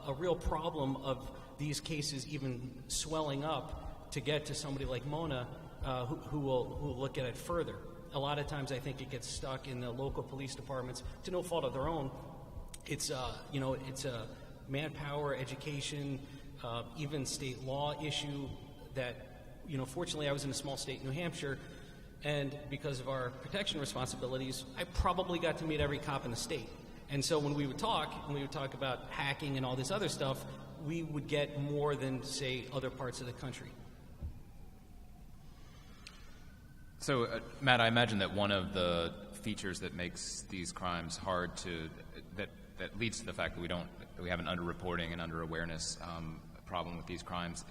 a real problem of these cases even swelling up to get to somebody like Mona who will look at it further. A lot of times I think it gets stuck in the local police departments to no fault of their own. It's a manpower, education, even state law issue that, fortunately I was in a small state, New Hampshire, and because of our protection responsibilities, I probably got to meet every cop in the state. And so when we would talk about hacking and all this other stuff, we would get more than, say, other parts of the country. So, Matt, I imagine that one of the features that makes these crimes hard that leads to the fact that we have an underreporting and under-awareness problem with these crimes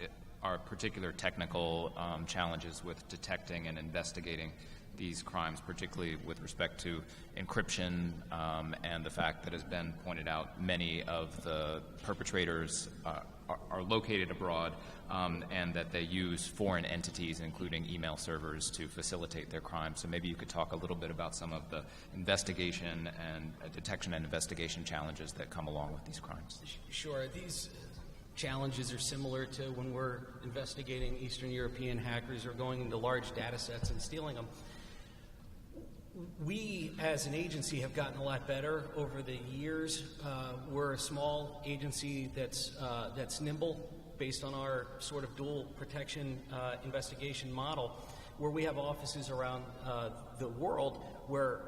are particular technical challenges with detecting and investigating these crimes, particularly with respect to encryption and the fact that, as Ben pointed out, many of the perpetrators are located abroad, and that they use foreign entities, including email servers, to facilitate their crimes. So maybe you could talk a little bit about some of the investigation and detection and investigation challenges that come along with these crimes. Sure. These challenges are similar to when we're investigating Eastern European hackers or going into large data sets and stealing them. We, as an agency, have gotten a lot better over the years. We're a small agency that's nimble, based on our sort of dual protection investigation model, where we have offices around the world where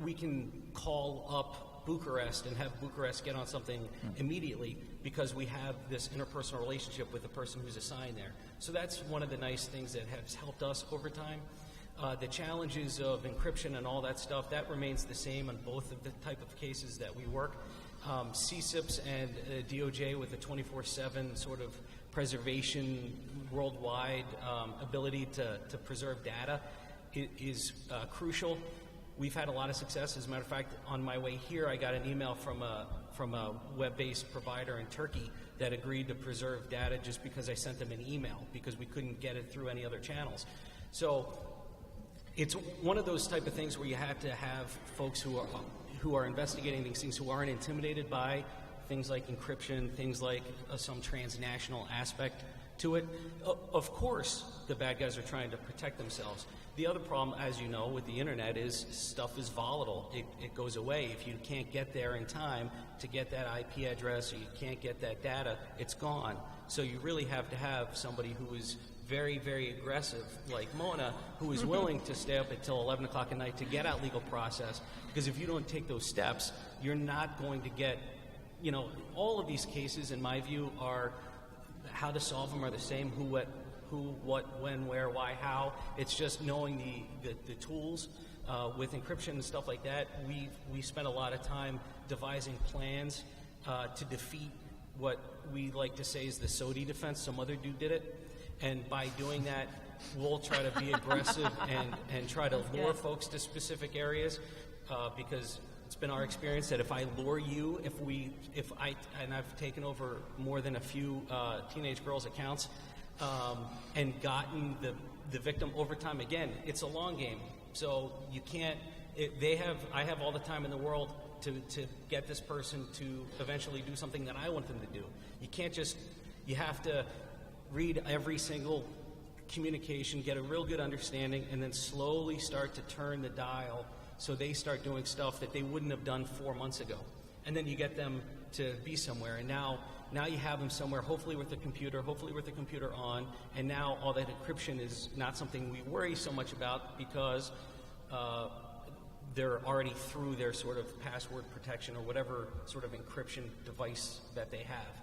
we can call up Bucharest and have Bucharest get on something immediately because we have this interpersonal relationship with the person who's assigned there. So that's one of the nice things that has helped us over time. The challenges of encryption and all that stuff, that remains the same on both of the type of cases that we work. CCIPS and DOJ with a 24/7 sort of preservation worldwide ability to preserve data is crucial. We've had a lot of success. As a matter of fact, on my way here, I got an email from a web-based provider in Turkey that agreed to preserve data just because I sent them an email because we couldn't get it through any other channels. So it's one of those type of things where you have to have folks who are investigating these things who aren't intimidated by things like encryption, things like some transnational aspect to it. Of course, the bad guys are trying to protect themselves. The other problem, as you know, with the internet is stuff is volatile. It goes away. If you can't get there in time to get that IP address or you can't get that data, it's gone. So you really have to have somebody who is very, very aggressive, like Mona, who is willing to stay up until 11 o'clock at night to get out legal process, because if you don't take those steps, you're not going to get, all of these cases, in my view, are how to solve them are the same, who, what, when, where, why, how. It's just knowing the tools. With encryption and stuff like that, we spent a lot of time devising plans to defeat what we like to say is the SODI defense. Some other dude did it. And by doing that, we'll try to be aggressive and try to lure folks to specific areas because it's been our experience that if I lure you, and I've taken over more than a few teenage girls' accounts and gotten the victim over time. Again, it's a long game, so you can't. I have all the time in the world to get this person to eventually do something that I want them to do. You can't just. You have to read every single communication, get a real good understanding, and then slowly start to turn the dial so they start doing stuff that they wouldn't have done 4 months ago. And then you get them to be somewhere, and now you have them somewhere, hopefully with the computer on, and now all that encryption is not something we worry so much about because they're already through their sort of password protection or whatever sort of encryption device that they have.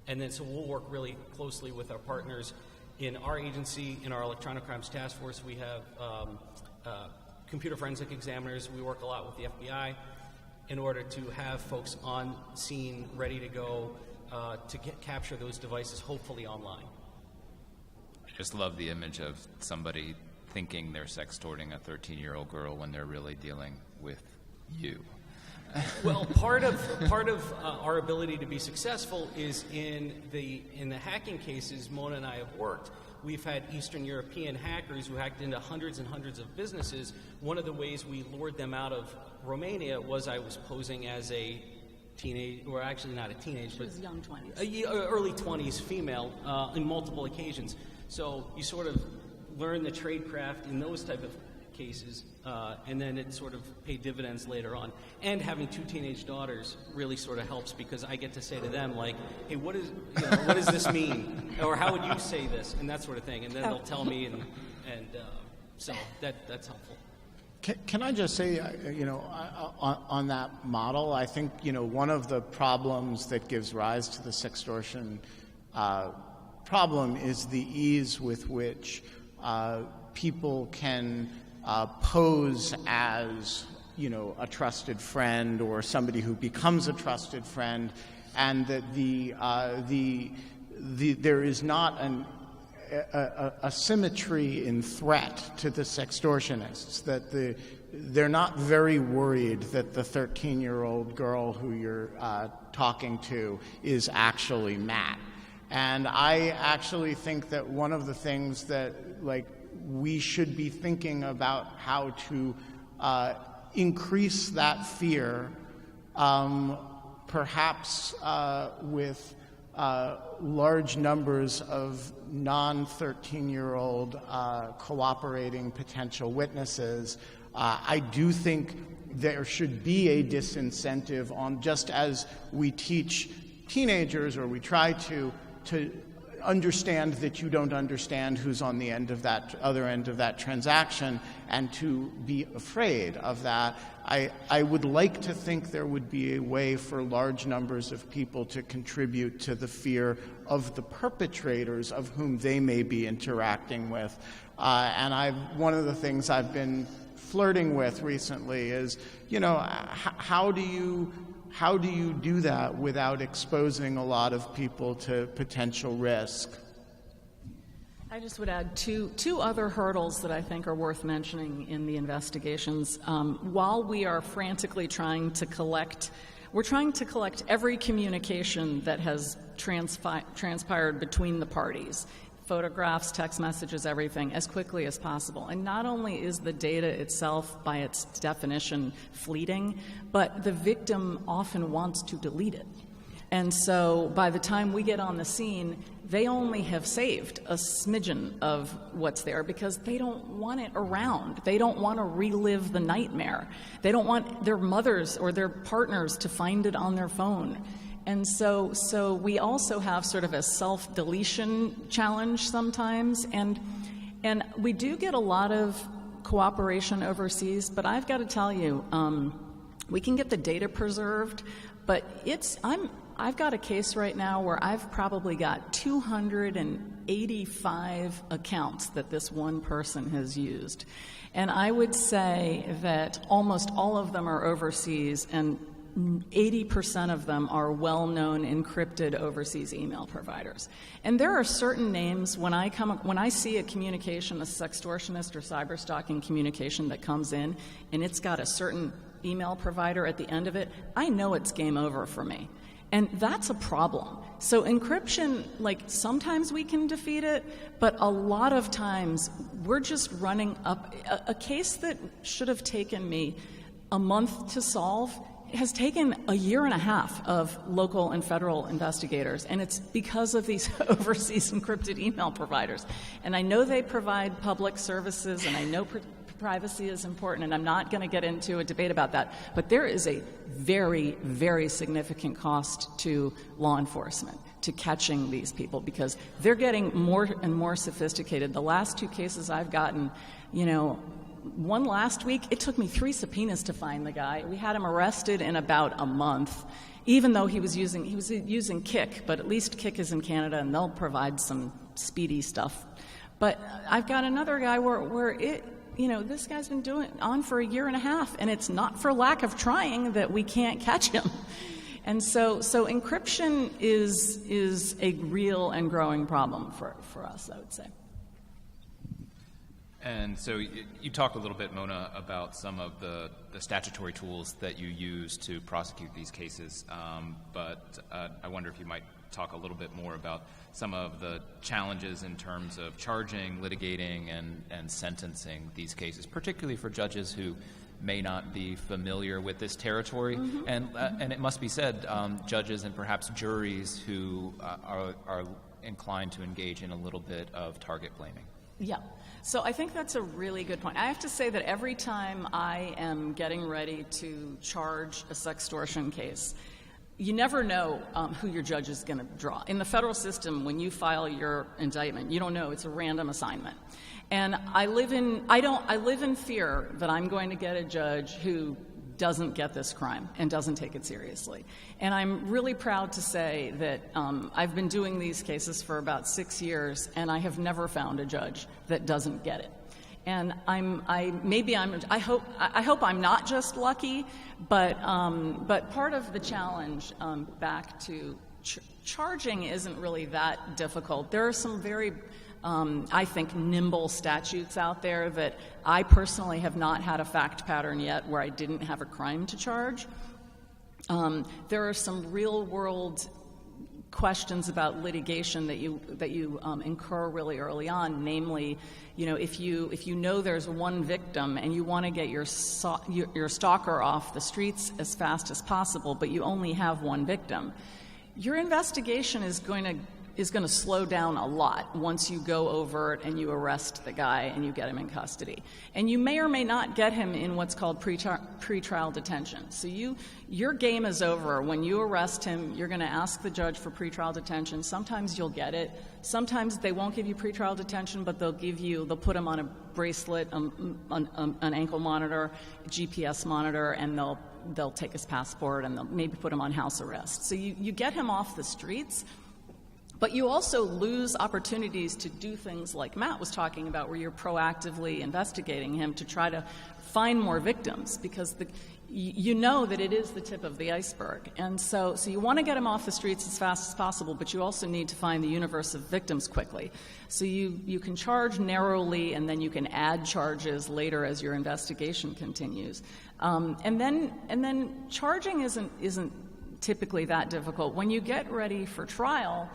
And then so we'll work really closely with our partners in our agency, in our electronic crimes task force. We have computer forensic examiners. We work a lot with the FBI in order to have folks on scene ready to go to capture those devices, hopefully online. I just love the image of somebody thinking they're sextorting a 13-year-old girl when they're really dealing with you. Well, part of our ability to be successful is in the hacking cases Mona and I have worked. We've had Eastern European hackers who hacked into hundreds and hundreds of businesses. One of the ways we lured them out of Romania was I was posing as a teenage, or actually not a teenage, but young 20s, early 20s female in multiple occasions. So you sort of learn the trade craft in those type of cases, and then it sort of paid dividends later on. And having 2 teenage daughters really sort of helps because I get to say to them, like, hey, what does this mean? Or how would you say this? And that sort of thing. And then they'll tell me, and so that's helpful. Can I just say, on that model, I think, one of the problems that gives rise to the sextortion problem is the ease with which people can pose as, a trusted friend or somebody who becomes a trusted friend, and that there is not a symmetry in threat to the sextortionists, that they're not very worried that the 13-year-old girl who you're talking to is actually Matt. And I actually think that one of the things that we should be thinking about how to increase that fear, perhaps with large numbers of non-13-year-old cooperating potential witnesses. I do think there should be a disincentive on, just as we teach teenagers, or we try to understand that you don't understand who's on the other end of that transaction, and to be afraid of that. I would like to think there would be a way for large numbers of people to contribute to the fear of the perpetrators of whom they may be interacting with. And one of the things I've been flirting with recently is, how do you do that without exposing a lot of people to potential risk? I just would add two other hurdles that I think are worth mentioning in the investigations. While we are frantically trying to collect every communication that has transpired between the parties, photographs, text messages, everything, as quickly as possible. And not only is the data itself, by its definition, fleeting, but the victim often wants to delete it. And so by the time we get on the scene, they only have saved a smidgen of what's there because they don't want it around. They don't want to relive the nightmare. They don't want their mothers or their partners to find it on their phone. And so we also have sort of a self-deletion challenge sometimes, and we do get a lot of cooperation overseas, but I've got to tell you, we can get the data preserved, but I've got a case right now where I've probably got 285 accounts that this one person has used. And I would say that almost all of them are overseas, and 80% of them are well-known encrypted overseas email providers. And there are certain names, when I see a communication, a sextortionist or cyberstalking communication that comes in, and it's got a certain email provider at the end of it, I know it's game over for me. And that's a problem. So encryption, sometimes we can defeat it, but a lot of times we're just running up. A case that should have taken me a month to solve has taken a year and a half of local and federal investigators, and it's because of these overseas encrypted email providers. And I know they provide public services, and I know privacy is important, and I'm not going to get into a debate about that, but there is a very, very significant cost to law enforcement, to catching these people, because they're getting more and more sophisticated. The last two cases I've gotten, one last week, it took me 3 subpoenas to find the guy. We had him arrested in about a month, even though he was using Kik, but at least Kik is in Canada and they'll provide some speedy stuff. But I've got another guy where this guy's been on for a year and a half, and it's not for lack of trying that we can't catch him. And so encryption is a real and growing problem for us, I would say. And so you talked a little bit, Mona, about some of the statutory tools that you use to prosecute these cases, but I wonder if you might talk a little bit more about some of the challenges in terms of charging, litigating, and sentencing these cases, particularly for judges who may not be familiar with this territory. Mm-hmm. And it must be said, judges and perhaps juries who are inclined to engage in a little bit of target blaming. Yeah. So I think that's a really good point. I have to say that every time I am getting ready to charge a sextortion case, you never know who your judge is going to draw. In the federal system, when you file your indictment, you don't know. It's a random assignment. And I live in fear that I'm going to get a judge who doesn't get this crime and doesn't take it seriously. And I'm really proud to say that I've been doing these cases for about 6 years, and I have never found a judge that doesn't get it. And I hope I'm not just lucky, but part of the challenge back to charging isn't really that difficult. There are some very I think nimble statutes out there that I personally have not had a fact pattern yet where I didn't have a crime to charge. There are some real-world questions about litigation that you incur really early on, namely, if you know there's one victim and you want to get your stalker off the streets as fast as possible, but you only have one victim, your investigation is going to slow down a lot once you go overt and you arrest the guy and you get him in custody. And you may or may not get him in what's called pretrial detention. So your game is over. When you arrest him, you're going to ask the judge for pretrial detention. Sometimes you'll get it. Sometimes they won't give you pretrial detention, but they'll put him on a bracelet, an ankle monitor, a GPS monitor, and they'll take his passport and they'll maybe put him on house arrest. So you get him off the streets. But you also lose opportunities to do things like Matt was talking about, where you're proactively investigating him to try to find more victims, because you know that it is the tip of the iceberg. And so you want to get him off the streets as fast as possible, but you also need to find the universe of victims quickly. So you can charge narrowly, and then you can add charges later as your investigation continues. And then charging isn't typically that difficult. When you get ready for trial,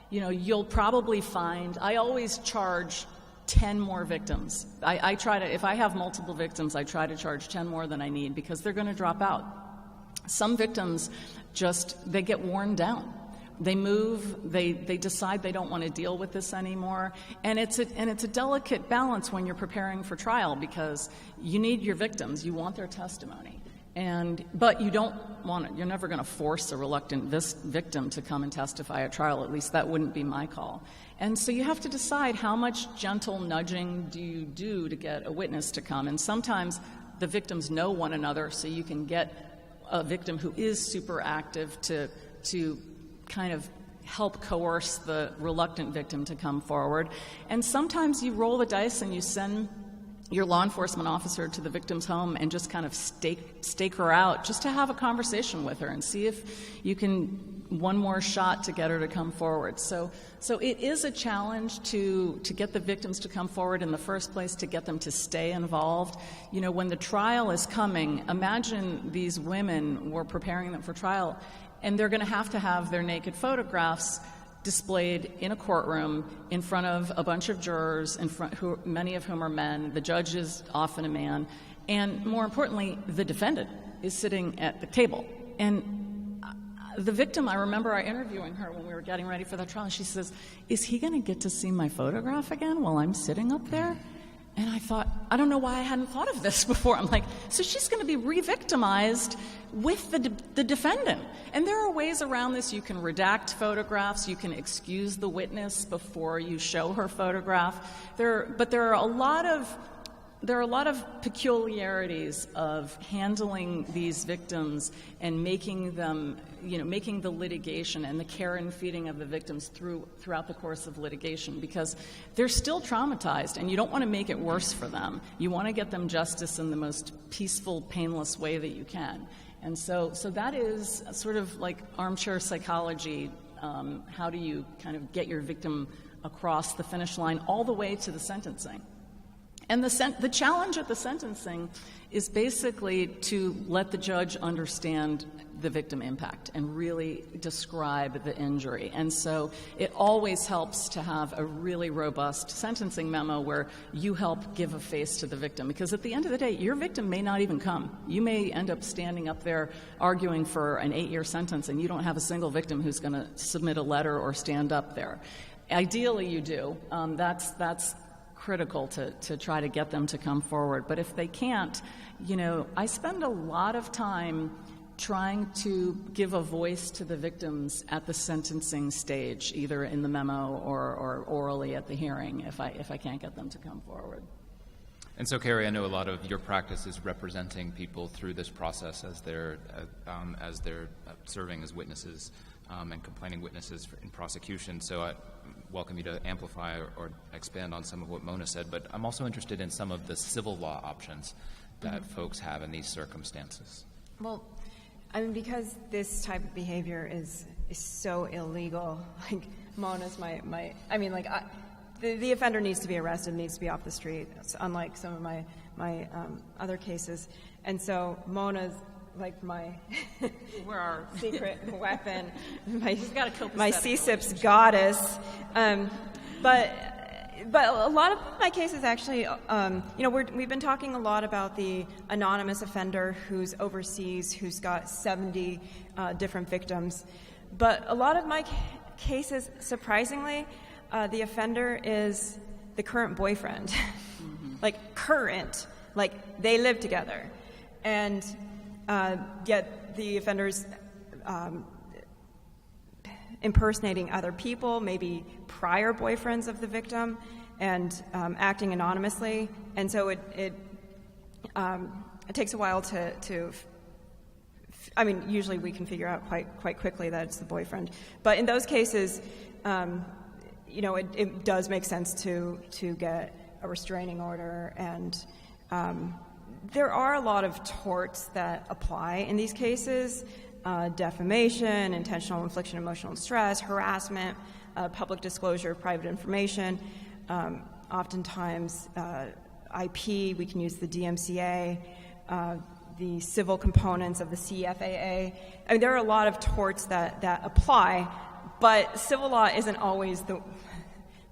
you'll probably find, I always charge 10 more victims. I try to, if I have multiple victims, I try to charge 10 more than I need, because they're going to drop out. Some victims they get worn down. They move, they decide they don't want to deal with this anymore. And it's a delicate balance when you're preparing for trial, because you need your victims, you want their testimony. But you don't want it. You're never going to force a reluctant victim to come and testify at trial. At least that wouldn't be my call. And so you have to decide how much gentle nudging do you do to get a witness to come. And sometimes the victims know one another, so you can get a victim who is super active to kind of help coerce the reluctant victim to come forward. And sometimes you roll the dice and you send your law enforcement officer to the victim's home and just kind of stake her out, just to have a conversation with her and see if you can one more shot to get her to come forward. So it is a challenge to get the victims to come forward in the first place, to get them to stay involved. When the trial is coming, imagine these women, we're preparing them for trial, and they're going to have their naked photographs displayed in a courtroom in front of a bunch of jurors, many of whom are men. The judge is often a man. And more importantly, the defendant is sitting at the table. And the victim, I remember interviewing her when we were getting ready for the trial, and she says, "Is he going to get to see my photograph again while I'm sitting up there?" And I thought, I don't know why I hadn't thought of this before. I'm like, so she's going to be re-victimized with the defendant. And there are ways around this. You can redact photographs. You can excuse the witness before you show her photograph. But there are a lot of peculiarities of handling these victims and making them, making the litigation and the care and feeding of the victims throughout the course of litigation, because they're still traumatized, and you don't want to make it worse for them. You want to get them justice in the most peaceful, painless way that you can. And so that is sort of like armchair psychology. How do you kind of get your victim across the finish line all the way to the sentencing? And the challenge at the sentencing is basically to let the judge understand the victim impact and really describe the injury. And so it always helps to have a really robust sentencing memo where you help give a face to the victim, because at the end of the day, your victim may not even come. You may end up standing up there arguing for an 8-year sentence, and you don't have a single victim who's going to submit a letter or stand up there. Ideally, you do. That's critical to try to get them to come forward. But if they can't, I spend a lot of time trying to give a voice to the victims at the sentencing stage, either in the memo or orally at the hearing, if I can't get them to come forward. And so, Carrie, I know a lot of your practice is representing people through this process as they're serving as witnesses and complaining witnesses in prosecution. So I welcome you to amplify or expand on some of what Mona said, but I'm also interested in some of the civil law options that folks have in these circumstances. Well, because this type of behavior is so illegal, like Mona's the offender needs to be arrested, needs to be off the street, unlike some of my other cases. And so Mona's like my We're our secret weapon, my got a copacetic CCIPS goddess. But a lot of my cases actually, we've been talking a lot about the anonymous offender who's overseas, who's got 70 different victims. But a lot of my cases, surprisingly, the offender is the current boyfriend. Like current, like they live together. And yet the offender's impersonating other people, maybe prior boyfriends of the victim, and acting anonymously. And so it takes a while to I mean, usually we can figure out quite quickly that it's the boyfriend. But in those cases, it does make sense to get a restraining order, and there are a lot of torts that apply in these cases: defamation, intentional infliction of emotional distress, harassment, public disclosure of private information. Oftentimes, IP, we can use the DMCA, the civil components of the CFAA. I mean, there are a lot of torts that apply, but civil law isn't always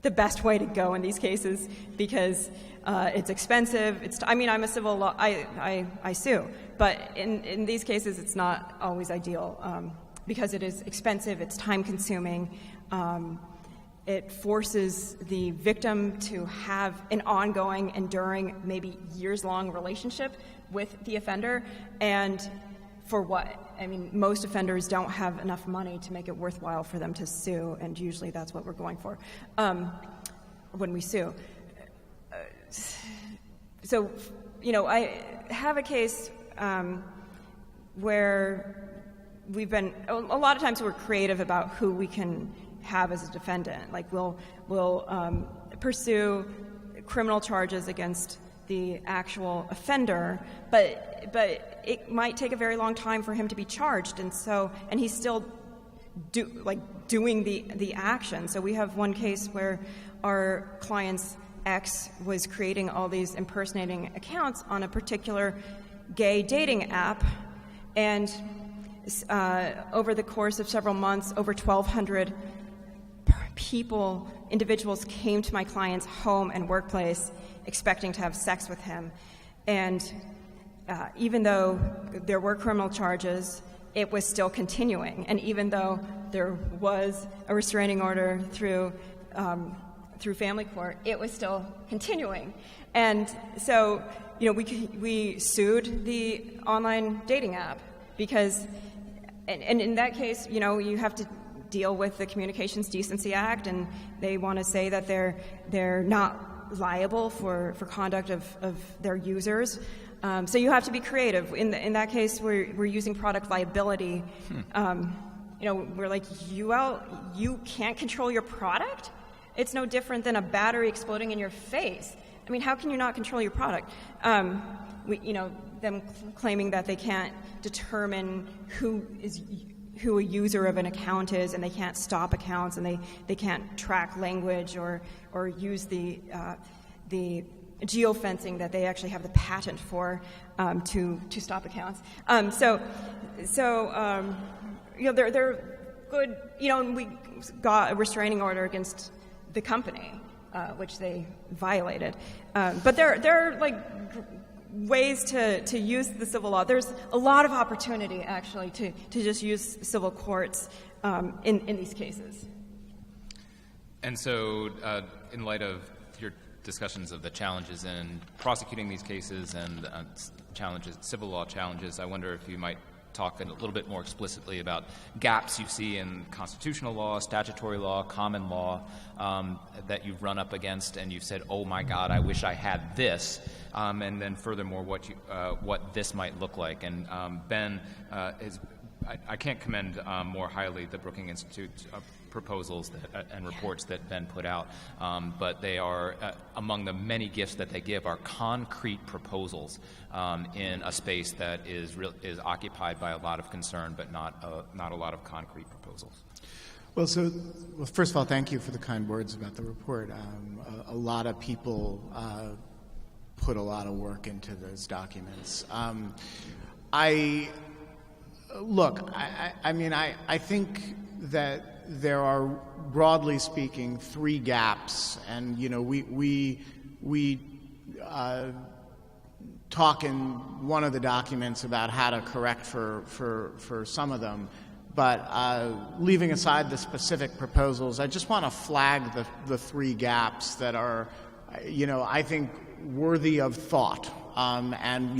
the best way to go in these cases, because it's expensive. I'm a civil law, I sue, but in these cases it's not always ideal, because it is expensive, it's time consuming, it forces the victim to have an ongoing, enduring, maybe years-long relationship with the offender, and for what? I mean, most offenders don't have enough money to make it worthwhile for them to sue, and usually that's what we're going for when we sue. So, I have a case where we've been, a lot of times we're creative about who we can have as a defendant. Like we'll pursue criminal charges against the actual offender, but it might take a very long time for him to be charged, and he's still doing the action. So we have one case where our client's ex was creating all these impersonating accounts on a particular gay dating app, and over the course of several months, over 1,200 individuals came to my client's home and workplace expecting to have sex with him. And even though there were criminal charges, it was still continuing. And even though there was a restraining order through family court, it was still continuing. And so, we sued the online dating app because, and in that case, you have to deal with the Communications Decency Act, and they want to say that they're not liable for conduct of their users. So you have to be creative. In that case, we're using product liability. We're like, you can't control your product? It's no different than a battery exploding in your face. I mean, how can you not control your product? Them claiming that they can't determine who a user of an account is, and they can't stop accounts, and they can't track language or use the geofencing that they actually have the patent for to stop accounts. They're good. And we got a restraining order against the company, which they violated. But there are like ways to use the civil law. There's a lot of opportunity, actually, to just use civil courts in these cases. And so, in light of your discussions of the challenges in prosecuting these cases and civil law challenges, I wonder if you might talk a little bit more explicitly about gaps you see in constitutional law, statutory law, common law that you've run up against, and you've said, "Oh my God, I wish I had this," and then furthermore, what this might look like. And Ben I can't commend more highly the Brookings Institute proposals and reports that Ben put out, but they are among the many gifts that they give are concrete proposals in a space that is occupied by a lot of concern, but not a lot of concrete proposals. Well, first of all, thank you for the kind words about the report. A lot of people put a lot of work into those documents. Look, I mean, I think that there are, broadly speaking, three gaps, and we talk in one of the documents about how to correct for some of them. But leaving aside the specific proposals, I just want to flag the three gaps that are, I think worthy of thought, and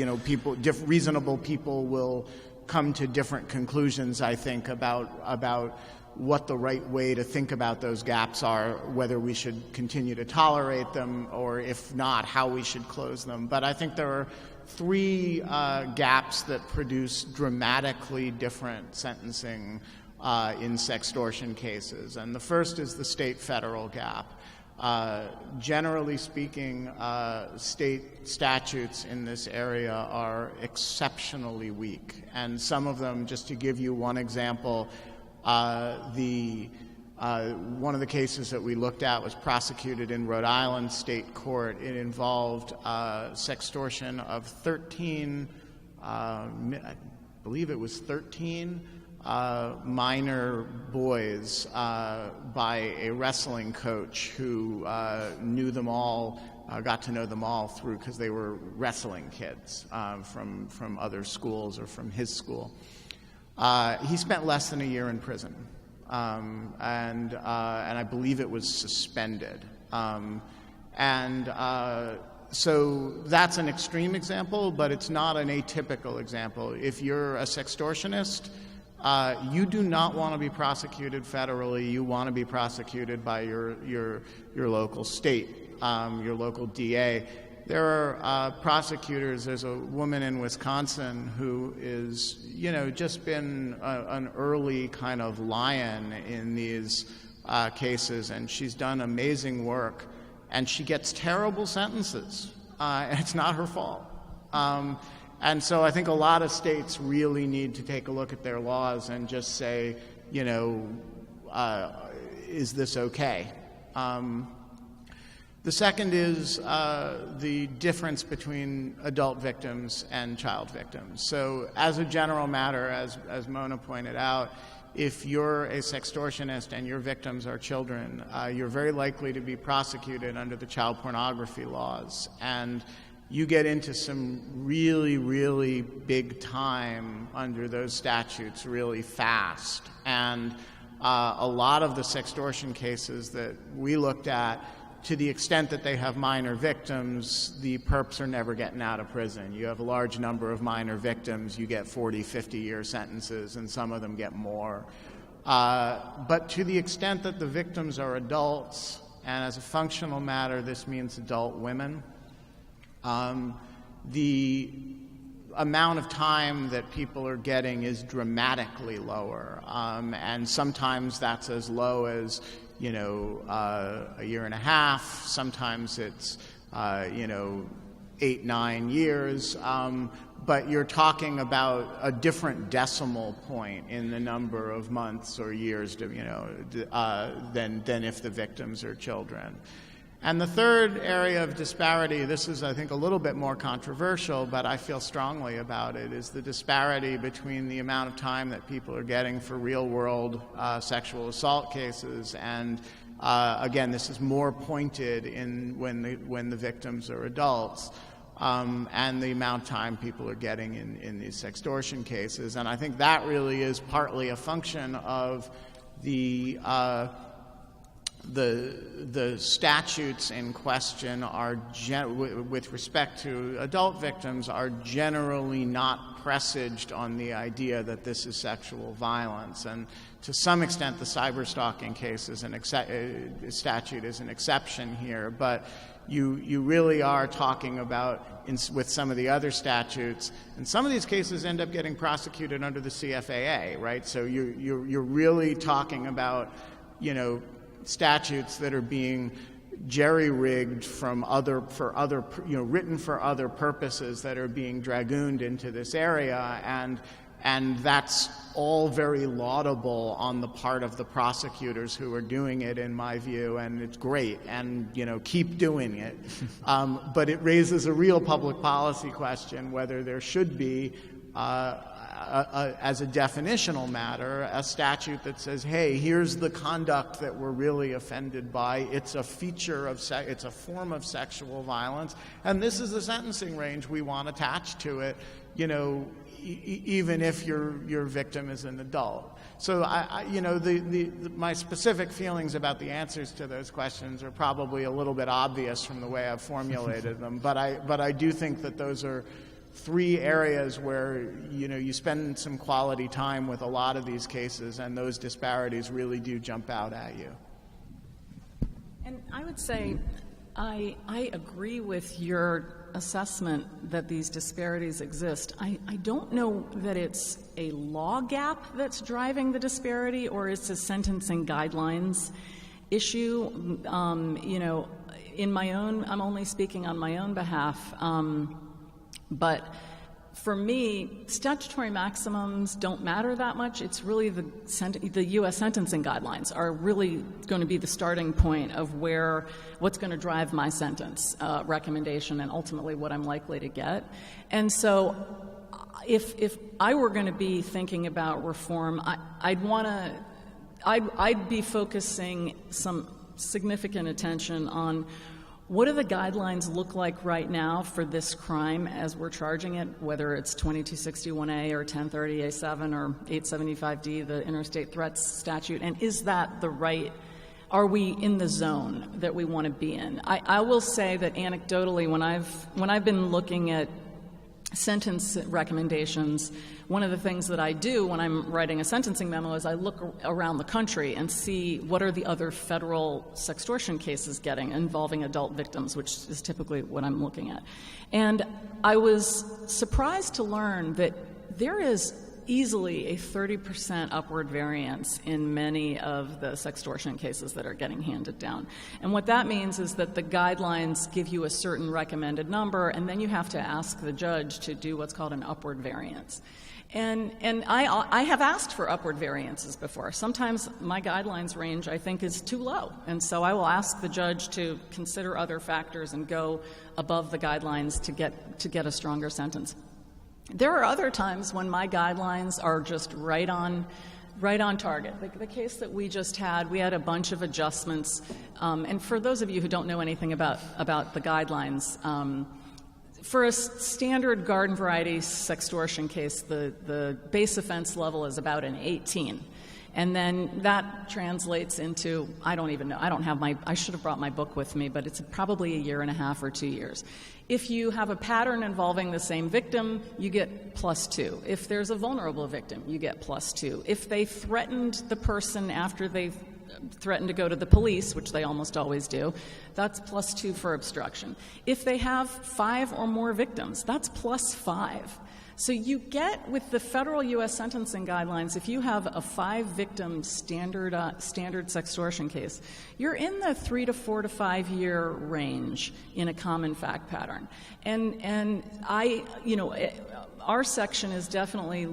reasonable people will come to different conclusions, I think, about what the right way to think about those gaps are, whether we should continue to tolerate them, or if not, how we should close them. But I think there are three gaps that produce dramatically different sentencing in sextortion cases. And the first is the state-federal gap. Generally speaking, state statutes in this area are exceptionally weak. And some of them, just to give you one example, one of the cases that we looked at was prosecuted in Rhode Island State Court. It involved sextortion of 13, I believe it was 13 minor boys by a wrestling coach who knew them all, got to know them all through, because they were wrestling kids from other schools or from his school. He spent less than a year in prison, and I believe it was suspended. So that's an extreme example, but it's not an atypical example. If you're a sextortionist, you do not want to be prosecuted federally. You want to be prosecuted by your local state, your local DA. There are prosecutors. There's a woman in Wisconsin who is, just been an early kind of lion in these cases, and she's done amazing work, and she gets terrible sentences. And it's not her fault. And so I think a lot of states really need to take a look at their laws and just say, is this okay? The second is the difference between adult victims and child victims. So as a general matter, as Mona pointed out, if you're a sextortionist and your victims are children, you're very likely to be prosecuted under the child pornography laws. And you get into some really, really big time under those statutes really fast. And a lot of the sextortion cases that we looked at, to the extent that they have minor victims, the perps are never getting out of prison. You have a large number of minor victims, you get 40, 50-year sentences, and some of them get more. But to the extent that the victims are adults, and as a functional matter, this means adult women, the amount of time that people are getting is dramatically lower. And sometimes that's as low as a year and a half. Sometimes it's, 8-9 years. But you're talking about a different decimal point in the number of months or years than if the victims are children. And the third area of disparity, this is, I think, a little bit more controversial, but I feel strongly about it, is the disparity between the amount of time that people are getting for real-world sexual assault cases. And again, this is more pointed in when the victims are adults, and the amount of time people are getting in these sextortion cases. And I think that really is partly a function of the statutes in question are, with respect to adult victims, are generally not presaged on the idea that this is sexual violence. And to some extent, the cyberstalking case is statute is an exception here, but you really are talking about, with some of the other statutes, and some of these cases end up getting prosecuted under the CFAA, right? So you're really talking about, statutes that are being jerry-rigged written for other purposes that are being dragooned into this area, and that's all very laudable on the part of the prosecutors who are doing it, in my view, and it's great, and keep doing it. But it raises a real public policy question whether there should be as a definitional matter, a statute that says, hey, here's the conduct that we're really offended by. It's a feature of, it's a form of sexual violence, and this is the sentencing range we want attached to it, you know, even if your victim is an adult. So, you know, my specific feelings about the answers to those questions are probably a little bit obvious from the way I've formulated them, but I do think that those are three areas where, you know, you spend some quality time with a lot of these cases, and those disparities really do jump out at you. And I would say I agree with your assessment that these disparities exist. I don't know that it's a law gap that's driving the disparity, or it's a sentencing guidelines issue. You know, in my own, I'm only speaking on my own behalf, but for me, statutory maximums don't matter that much. It's really the U.S. sentencing guidelines are really going to be the starting point of what's going to drive my sentence recommendation and ultimately what I'm likely to get. And so if I were going to be thinking about reform, I'd be focusing some significant attention on what do the guidelines look like right now for this crime as we're charging it, whether it's 2261A or 1030A7 or 875D, the interstate threats statute, and is that the right, are we in the zone that we want to be in? I will say that anecdotally, when I've been looking at sentence recommendations, one of the things that I do when I'm writing a sentencing memo is I look around the country and see what are the other federal sextortion cases getting involving adult victims, which is typically what I'm looking at. And I was surprised to learn that there is easily a 30% upward variance in many of the sextortion cases that are getting handed down. And what that means is that the guidelines give you a certain recommended number, and then you have to ask the judge to do what's called an upward variance. And I have asked for upward variances before. Sometimes my guidelines range, I think, is too low. And so I will ask the judge to consider other factors and go above the guidelines to get a stronger sentence. There are other times when my guidelines are just right on target. The case that we just had, we had a bunch of adjustments. And for those of you who don't know anything about the guidelines, for a standard garden variety sextortion case, the base offense level is about an 18. And then that translates into, I don't even know, I should have brought my book with me, but it's probably 1.5 years or 2 years. If you have a pattern involving the same victim, you get +2. If there's a vulnerable victim, you get +2. If they threatened the person after they've threatened to go to the police, which they almost always do, that's +2 for obstruction. If they have 5 or more victims, that's +5. So you get, with the federal U.S. sentencing guidelines, if you have a 5-victim standard sextortion case, you're in the 3 to 4 to 5 year range in a common fact pattern. And our section is definitely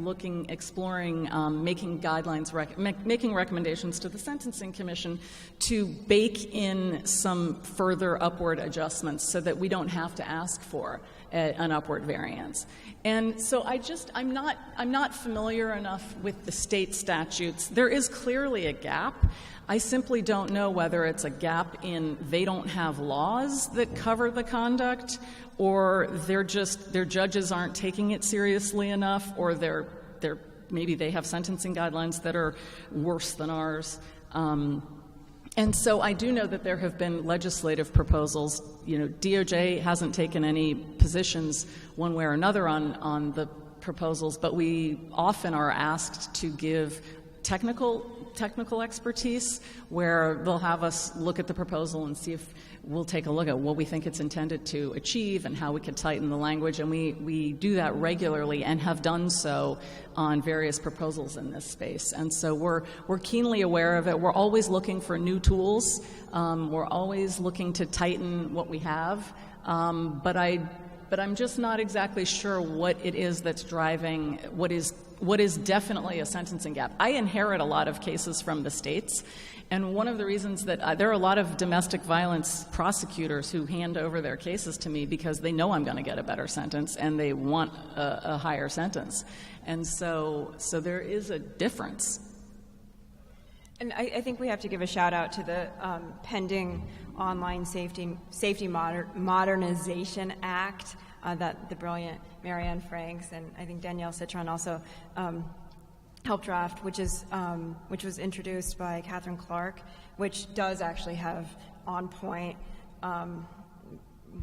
exploring, making guidelines, making recommendations to the Sentencing Commission to bake in some further upward adjustments so that we don't have to ask for an upward variance. And so I'm not familiar enough with the state statutes. There is clearly a gap. I simply don't know whether it's a gap in they don't have laws that cover the conduct, or their judges aren't taking it seriously enough, or maybe they have sentencing guidelines that are worse than ours. And so I do know that there have been legislative proposals. You know, DOJ hasn't taken any positions one way or another on the proposals, but we often are asked to give technical expertise, where they'll have us look at the proposal and see if we'll take a look at what we think it's intended to achieve and how we could tighten the language. And we do that regularly and have done so on various proposals in this space. And so we're keenly aware of it. We're always looking for new tools. We're always looking to tighten what we have. But but I'm just not exactly sure what it is that's driving what is definitely a sentencing gap. I inherit a lot of cases from the states, and one of the reasons that there are a lot of domestic violence prosecutors who hand over their cases to me because they know I'm going to get a better sentence and they want a higher sentence. And so there is a difference. And I think we have to give a shout out to the pending Online Safety Modernization Act that the brilliant Marianne Franks and I think Danielle Citron also helped draft, which was introduced by Catherine Clark, which does actually have on-point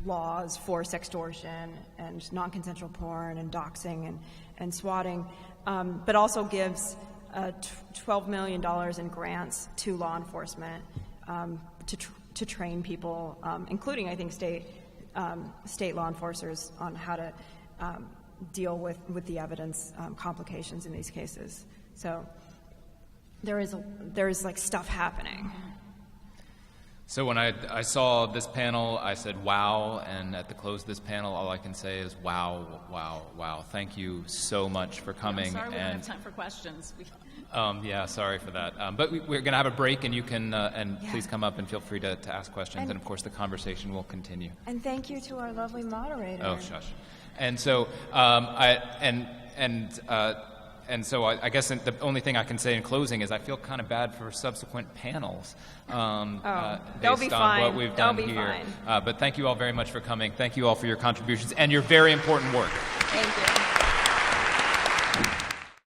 laws for sextortion and non-consensual porn and doxing and swatting, but also gives $12 million in grants to law enforcement to train people, including, I think, state law enforcers on how to deal with the evidence complications in these cases. So there is like stuff happening. So when I saw this panel, I said, wow, and at the close of this panel, all I can say is, wow, wow, wow. Thank you so much for coming. I'm sorry we don't have time for questions. Yeah, sorry for that. But we're going to have a break, and you can, please come up and feel free to ask questions, and of course the conversation will continue. And thank you to our lovely moderator. Oh, shush. And so, so I guess the only thing I can say in closing is I feel kind of bad for subsequent panels based on what we've done here. But thank you all very much for coming. Thank you all for your contributions and your very important work. Thank you.